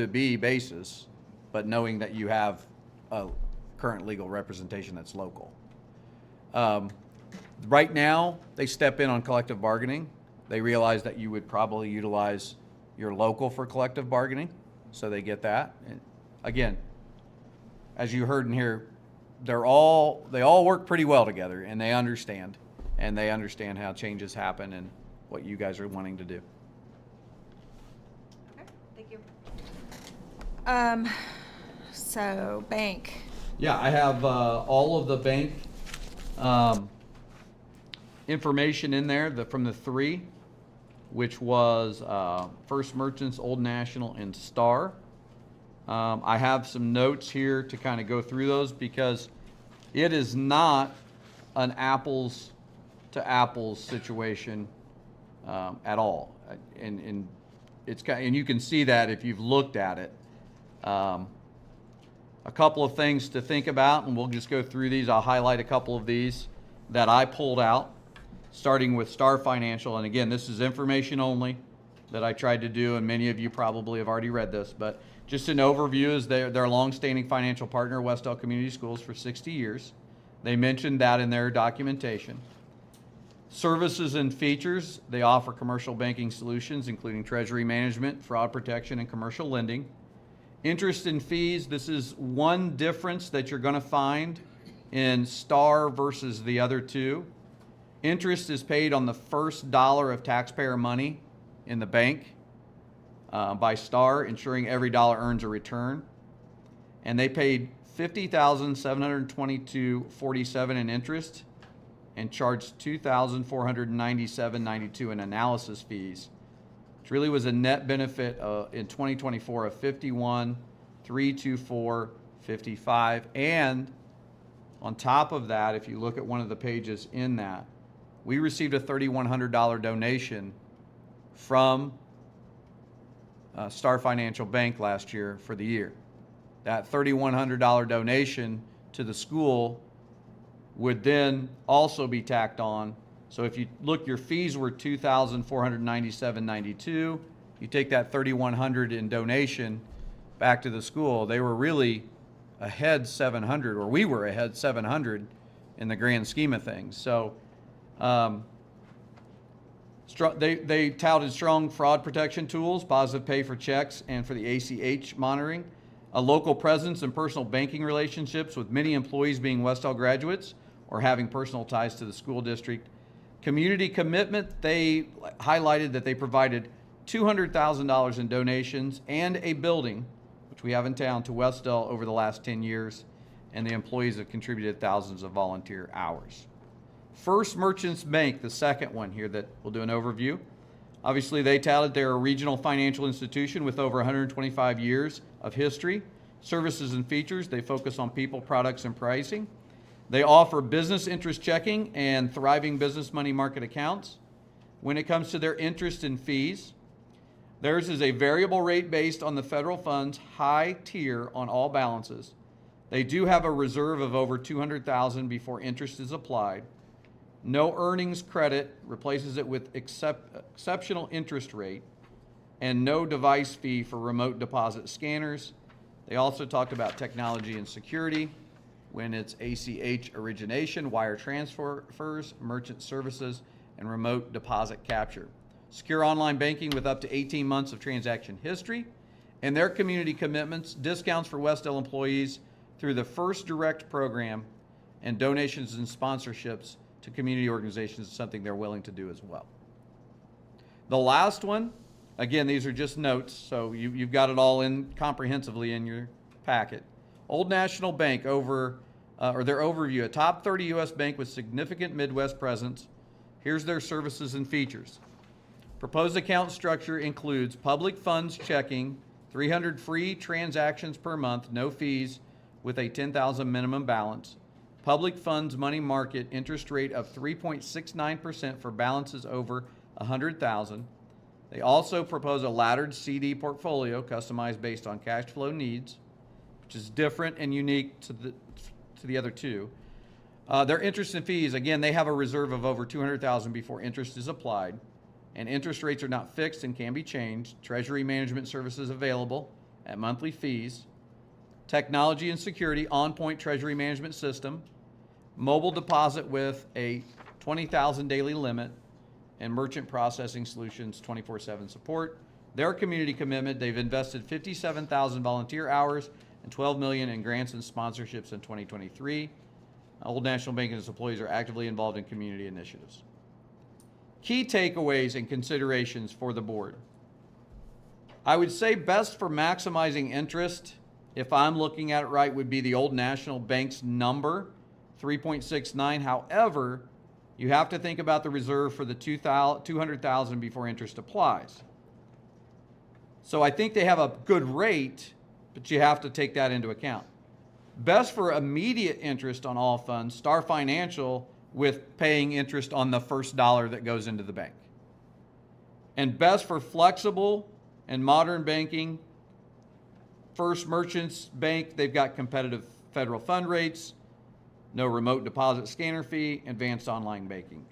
be basis, but knowing that you have a current legal representation that's local. Right now, they step in on collective bargaining. They realize that you would probably utilize your local for collective bargaining, so they get that. And again, as you heard in here, they all work pretty well together, and they understand how changes happen and what you guys are wanting to do. Okay, thank you. So bank. Yeah, I have all of the bank information in there from the 3, which was First Merchants, Old National, and Star. I have some notes here to kind of go through those because it is not an apples to apples situation at all, and you can see that if you've looked at it. A couple of things to think about, and we'll just go through these. I'll highlight a couple of these that I pulled out, starting with Star Financial. And again, this is information only that I tried to do, and many of you probably have already read this, but just an overview is they're a longstanding financial partner of Wes-Del Community Schools for 60 years. They mentioned that in their documentation. Services and features, they offer commercial banking solutions, including treasury management, fraud protection, and commercial lending. Interest and fees, this is one difference that you're going to find in Star versus the other 2. Interest is paid on the first dollar of taxpayer money in the bank by Star, ensuring every dollar earns a return. And they paid $50,722.47 in interest and charged $2,497.92 in analysis fees, which really was a net benefit in 2024 of $51,324.55. And on top of that, if you look at one of the pages in that, we received a $3,100 donation from Star Financial Bank last year for the year. That $3,100 donation to the school would then also be tacked on. So if you look, your fees were $2,497.92. You take that $3,100 in donation back to the school, they were really ahead $700, or we were ahead $700 in the grand scheme of things. So they touted strong fraud protection tools, positive pay for checks, and for the ACH monitoring, a local presence and personal banking relationships with many employees being Wes-Del graduates or having personal ties to the school district. Community commitment, they highlighted that they provided $200,000 in donations and a building, which we have in town, to Wes-Del over the last 10 years, and the employees have contributed thousands of volunteer hours. First Merchants Bank, the second one here that we'll do an overview. Obviously, they touted they're a regional financial institution with over 125 years of history. Services and features, they focus on people, products, and pricing. They offer business interest checking and thriving business money market accounts. When it comes to their interest and fees, theirs is a variable rate based on the federal funds, high tier on all balances. They do have a reserve of over $200,000 before interest is applied. No earnings credit replaces it with exceptional interest rate, and no device fee for remote deposit scanners. They also talked about technology and security when it's ACH origination, wire transfers, merchant services, and remote deposit capture. Secure online banking with up to 18 months of transaction history, and their community commitments, discounts for Wes-Del employees through the First Direct program, and donations and sponsorships to community organizations is something they're willing to do as well. The last one, again, these are just notes, so you've got it all in comprehensively in your packet. Old National Bank or their overview, a top 30 U.S. bank with significant Midwest presence. Here's their services and features. Proposed account structure includes public funds checking, 300 free transactions per month, no fees, with a $10,000 minimum balance. Public funds money market interest rate of 3.69% for balances over $100,000. They also propose a laddered CD portfolio customized based on cash flow needs, which is different and unique to the other two. Their interest and fees, again, they have a reserve of over $200,000 before interest is applied, and interest rates are not fixed and can be changed. Treasury management services available at monthly fees. Technology and security, on-point treasury management system. Mobile deposit with a $20,000 daily limit, and merchant processing solutions 24/7 support. Their community commitment, they've invested 57,000 volunteer hours and $12 million in grants and sponsorships in 2023. Old National Bank and its employees are actively involved in community initiatives. Key takeaways and considerations for the board. I would say best for maximizing interest, if I'm looking at it right, would be the Old National Bank's number, 3.69. However, you have to think about the reserve for the $200,000 before interest applies. So I think they have a good rate, but you have to take that into account. Best for immediate interest on all funds, Star Financial with paying interest on the first dollar that goes into the bank. And best for flexible and modern banking, First Merchants Bank, they've got competitive federal fund rates, no remote deposit scanner fee, advanced online banking.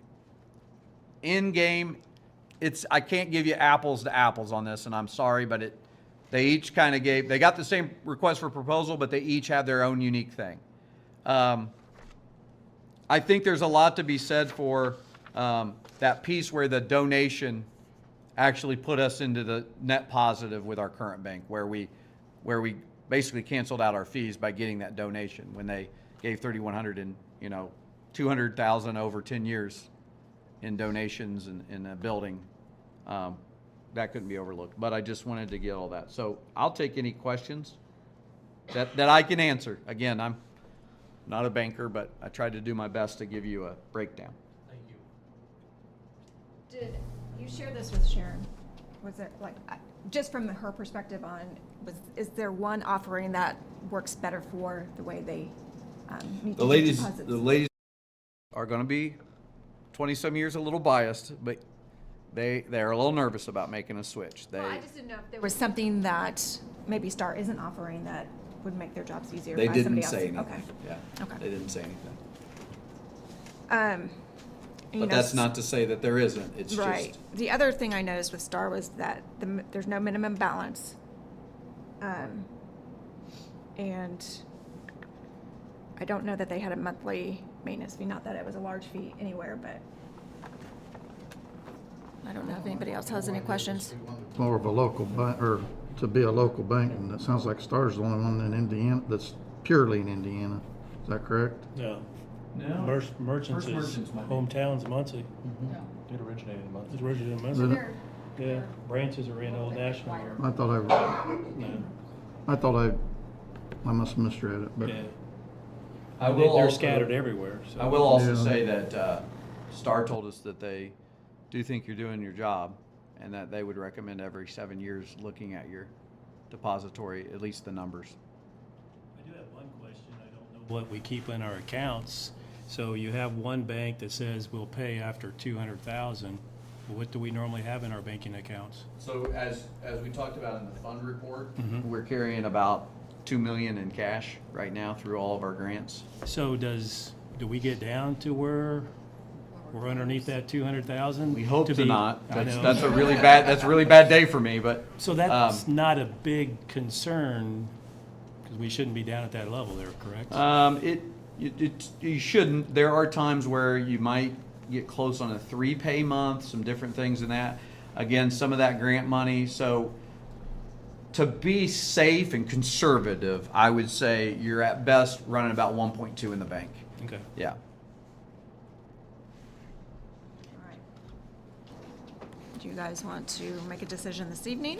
In-game, I can't give you apples to apples on this, and I'm sorry, but they each kind of they got the same request for proposal, but they each have their own unique thing. I think there's a lot to be said for that piece where the donation actually put us into the net positive with our current bank, where we basically canceled out our fees by getting that donation when they gave $3,100 and $200,000 over 10 years in donations in a building. That couldn't be overlooked, but I just wanted to get all that. So I'll take any questions that I can answer. Again, I'm not a banker, but I tried to do my best to give you a breakdown. Thank you. Did you share this with Sharon? Was it like, just from her perspective on, is there one offering that works better for the way they meet The ladies are going to be 20-some years a little biased, but they're a little nervous about making a switch. Well, I just didn't know if there was something that maybe Star isn't offering that would make their jobs easier. They by didn't somebody say else. anything. Okay. Yeah. Okay. They didn't say anything. But that's not to say that there isn't. It's right. just. The other thing I noticed with Star was that there's no minimum balance. And I don't know that they had a monthly maintenance fee, not that it was a large fee anywhere, but I don't know if anybody else has any questions. It's more of a local bank, or to be a local bank, and it sounds like Star's the only one in Indiana that's purely in Indiana. Is that correct? No. No. Merchants First is Merchants might be. hometown's Muncie. It originated in Muncie. It originated in Is Muncie. it? Yeah, branches are in Old National. I thought I must have misread it, but. Yeah. They're scattered everywhere. So. I will also say that Star told us that they do think you're doing your job, and that they would recommend every 7 years looking at your depository, at least the numbers. I do have one question. I don't know what we keep in our accounts. So you have one bank that says we'll pay after 200,000. What do we normally have in our banking accounts? So as we talked about in the fund report, Mhm. we're carrying about $2 million in cash right now through all of our grants. So do we get down to where we're underneath that 200,000? We hope to not. I know. That's a really bad day for me, but. So that's not a big concern, because we shouldn't be down at that level there, correct? You shouldn't. There are times where you might get close on a 3-pay month, some different things in that. Again, some of that grant money. So to be safe and conservative, I would say you're at best running about 1.2 in the bank. Okay. Yeah. All right. Do you guys want to make a decision this evening?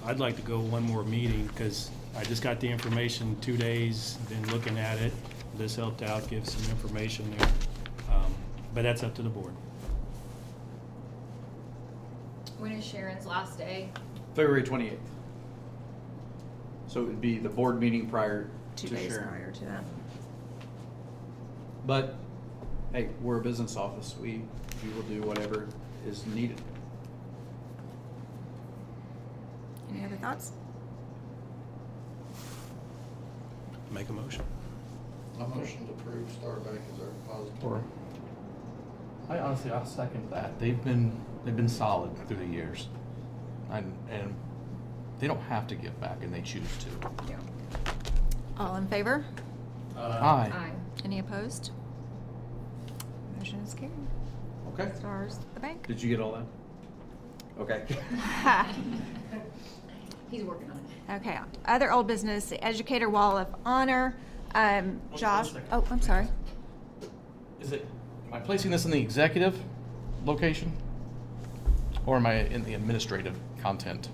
I'd like to go one more meeting, because I just got the information 2 days, been looking at it. This helped out, give some information there. But that's up to the board. When is Sharon's last day? February 28th. So it would be the board meeting prior 2 to days Sharon. prior to that. But, hey, we're a business office. We will do whatever is needed. Any other thoughts? Make a motion. A motion to approve Starbank as our depository. I'll second that. They've been solid through the years. And they don't have to give back, and they choose to. Yeah. All in favor? Aye. Aye. Any opposed? Motion is carried. Okay. Stars the bank. Did you get all that? Okay. He's working on it. Okay, other old business, the Educator Wall of Honor. Josh, second. oh, I'm sorry. Am I placing this in the executive location? Or am I in the administrative content?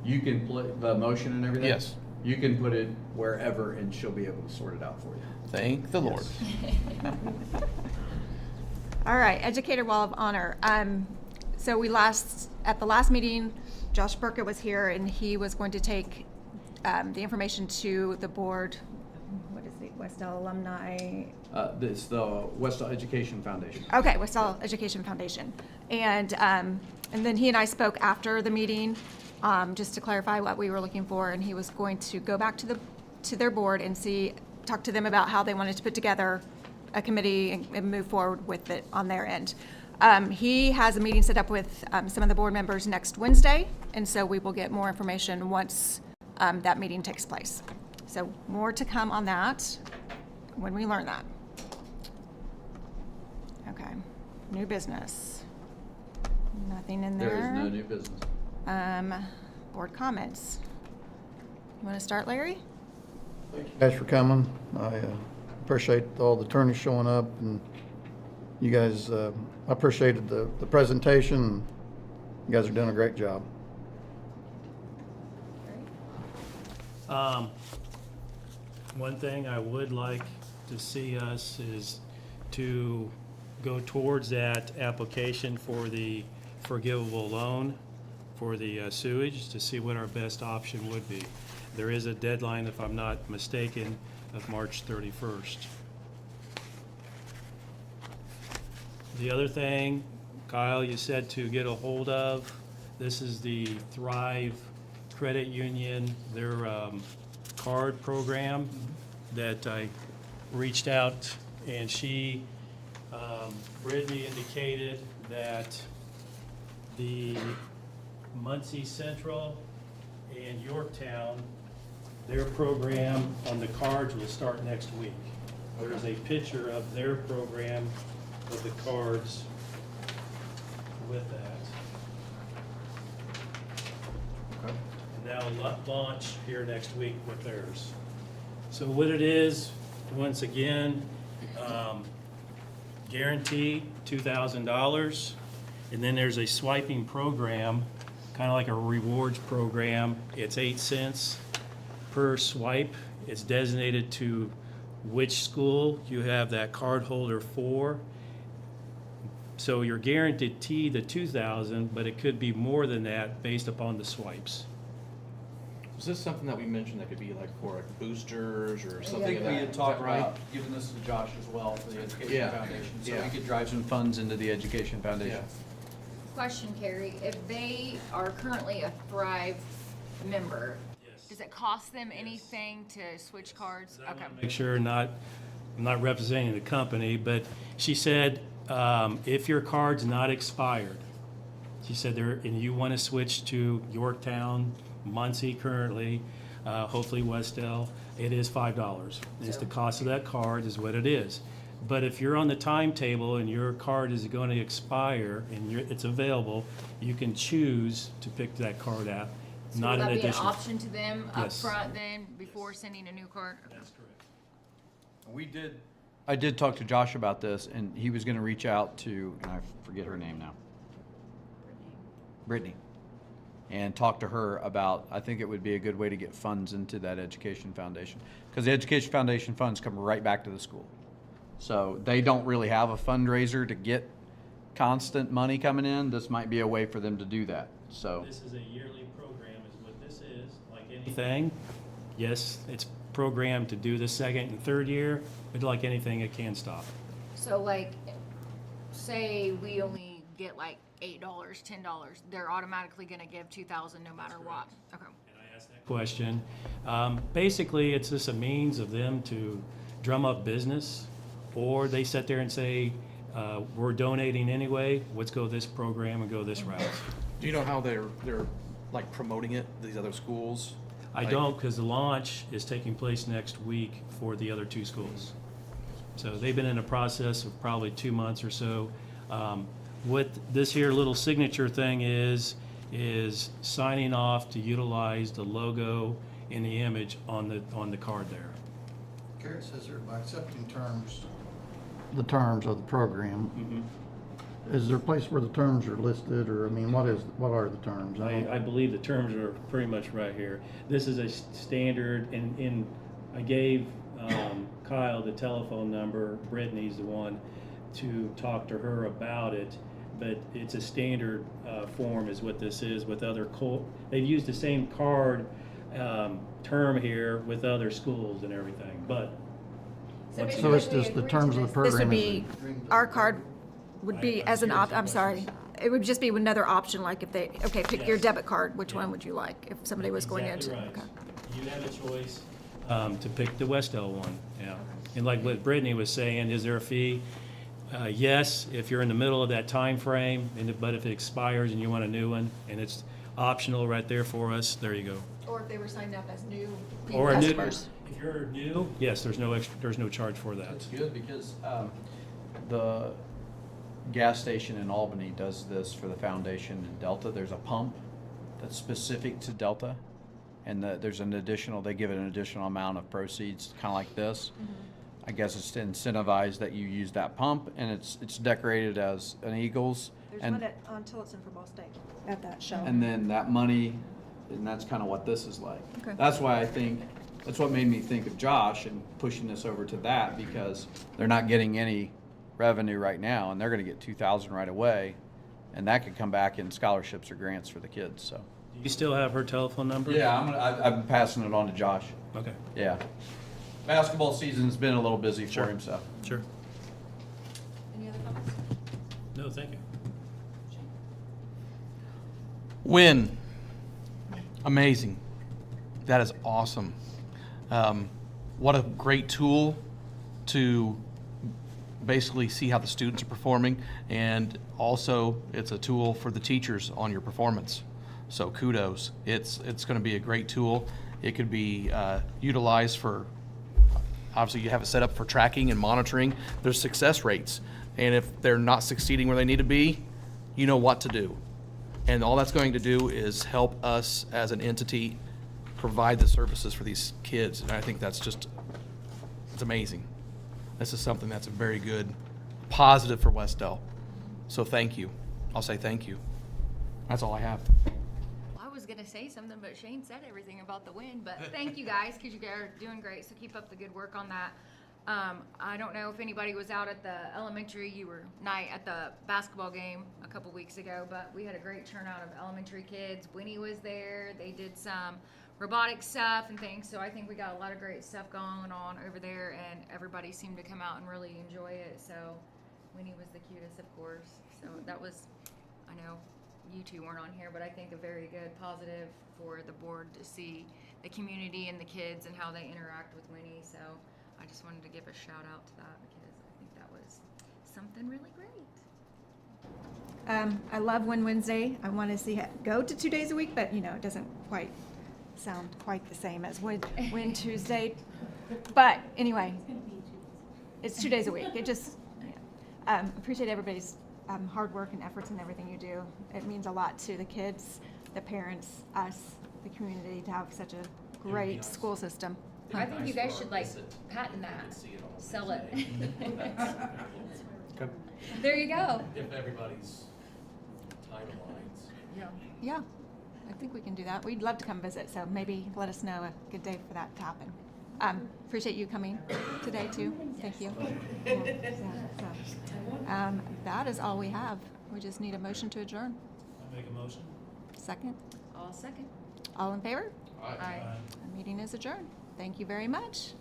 You can play the motion and everything? Yes. You can put it wherever and she'll be able to sort it out for you. Thank the Lord. All right, Educator Wall of Honor. So at the last meeting, Josh Burkett was here and he was going to take the information to the board. What is the Wes-Del Alumni? It's the Wes-Del Education Foundation. Okay, Wes-Del Education Foundation. And then he and I spoke after the meeting, just to clarify what we were looking for, and he was going to go back to their board and talk to them about how they wanted to put together a committee and move forward with it on their end. He has a meeting set up with some of the board members next Wednesday, and so we will get more information once that meeting takes place. So more to come on that when we learn that. Okay, new business. Nothing in there. There is no new business. Board comments. You want to start, Larry? Thank you guys for coming. I appreciate all the attorneys showing up, and you guys, I appreciated the presentation. You guys are doing a great job. One thing I would like to see us is to go towards that application for the forgivable loan for the sewage, to see what our best option would be. There is a deadline, if I'm not mistaken, of March 31st. The other thing, Kyle, you said to get a hold of, this is the Thrive Credit Union, their card program that I reached out, and Brittany indicated that the Muncie Central and Yorktown, their program on the cards will start next week. There's a picture of their program with the cards with that. Okay. And they'll launch here next week with theirs. So what it is, once again, guaranteed $2,000. And then there's a swiping program, kind of like a rewards program. It's 8 cents per swipe. It's designated to which school you have that card holder for. So you're guaranteed the 2,000, but it could be more than that based upon the swipes. Was this something that we mentioned that could be like for like boosters or I something? think of we that? had Is talked that right? about giving this to Josh as well for the Education Yeah. Foundation, so Yeah. we could drive some funds into the Education Foundation. Question, Carrie, if they are currently a Thrive member, does it cost them anything to switch cards? Okay. Make sure I'm not representing the company, but she said, if your card's not expired, she said and you want to switch to Yorktown, Muncie currently, hopefully Wes-Del, it is $5. It's the cost of that card is what it is. But if you're on the timetable and your card is going to expire and it's available, you can choose to pick that card out. So Not will an that be an additional. option to them up Yes. front then, before sending a new card? That's correct. I did talk to Josh about this, and he was gonna reach out to, and I forget her name now. Brittany. And talk to her about, I think it would be a good way to get funds into that Education Foundation. Because the Education Foundation funds come right back to the school. So they don't really have a fundraiser to get constant money coming in. This might be a way for them to do that, so. This is a yearly program is what this is, like anything. Yes, it's programmed to do the second and third year, but like anything, it can stop. So like, say we only get like $8, $10, they're automatically gonna give 2,000 no matter what? Okay. Question. Basically, it's just a means of them to drum up business, or they sit there and say, we're donating anyway, let's go this program and go this route. Do you know how they're like promoting it, these other schools? I don't, because the launch is taking place next week for the other two schools. So they've been in a process of probably 2 months or so. What this here little signature thing is signing off to utilize the logo and the image on the card there. Carrie says here, by accepting the terms of the program, is there a place where the terms are listed, or, I mean, what are the terms? I believe the terms are pretty much right here. This is a standard, and I gave Kyle the telephone number, Brittany's the one, to talk to her about it, but it's a standard form is what this is with other, they've used the same card term here with other schools and everything, but. So it's just the terms of the program. This would be, our card would be as an I'm sorry. It would just be another option, like if they, okay, pick your debit card, which one would you like, if somebody was going into? Exactly right. Okay. You have a choice to pick the Wes-Del one, yeah. And like what Brittany was saying, is there a fee? Yes, if you're in the middle of that time frame, but if it expires and you want a new one, and it's optional right there for us, there you go. Or if they were signed up as new Or a new, customers. if you're new, yes, there's no charge for that. That's good, because the gas station in Albany does this for the foundation in Delta. There's a pump that's specific to Delta, and there's an additional, they give it an additional amount of proceeds, kind of like this. I guess it's to incentivize that you use that pump, and it's decorated as an Eagles. There's and, one on Tillotson for Ball State at that show. and then that money, and that's kind of what this is like. Okay. That's why that's what made me think of Josh and pushing this over to that, because they're not getting any revenue right now, and they're gonna get 2,000 right away, and that could come back in scholarships or grants for the kids, so. Do you still have her telephone number? Yeah, I'm passing it on to Josh. Okay. Yeah. Basketball season's been a little busy for him, so. Sure. Any other comments? No, thank you. Win. Amazing. That is awesome. What a great tool to basically see how the students are performing, and also it's a tool for the teachers on your performance. So kudos. It's going to be a great tool. It could be utilized for, obviously you have it set up for tracking and monitoring their success rates. And if they're not succeeding where they need to be, you know what to do. And all that's going to do is help us as an entity provide the services for these kids. And I think that's just, it's amazing. This is something that's a very good positive for Wes-Del. So thank you. I'll say thank you. That's all I have. I was gonna say something, but Shane said everything about the win, but thank you guys, because you guys are doing great, so keep up the good work on that. I don't know if anybody was out at the elementary night at the basketball game a couple weeks ago, but we had a great turnout of elementary kids. Winnie was there. They did some robotic stuff and things, so I think we got a lot of great stuff going on over there, and everybody seemed to come out and really enjoy it. So Winnie was the cutest, of course. So that was, I know you two weren't on here, but I think a very good positive for the board to see the community and the kids and how they interact with Winnie. So I just wanted to give a shout out to that because I think that was something really great. I love Win Wednesday. I want to see it go to 2 days a week, but it doesn't quite sound quite the same as Win Tuesday. But anyway, it's 2 days a week. It just appreciate everybody's hard work and efforts and everything you do. It means a lot to the kids, the parents, us, the community to have such a great school system. I think you guys should patent that, sell it. There you go. If everybody's time aligns. Yeah, I think we can do that. We'd love to come visit, so maybe let us know a good day for that to happen. Appreciate you coming today too. Thank you. That is all we have. We just need a motion to adjourn. I make a motion. Second? All second. All in favor? Aye. The meeting is adjourned. Thank you very much.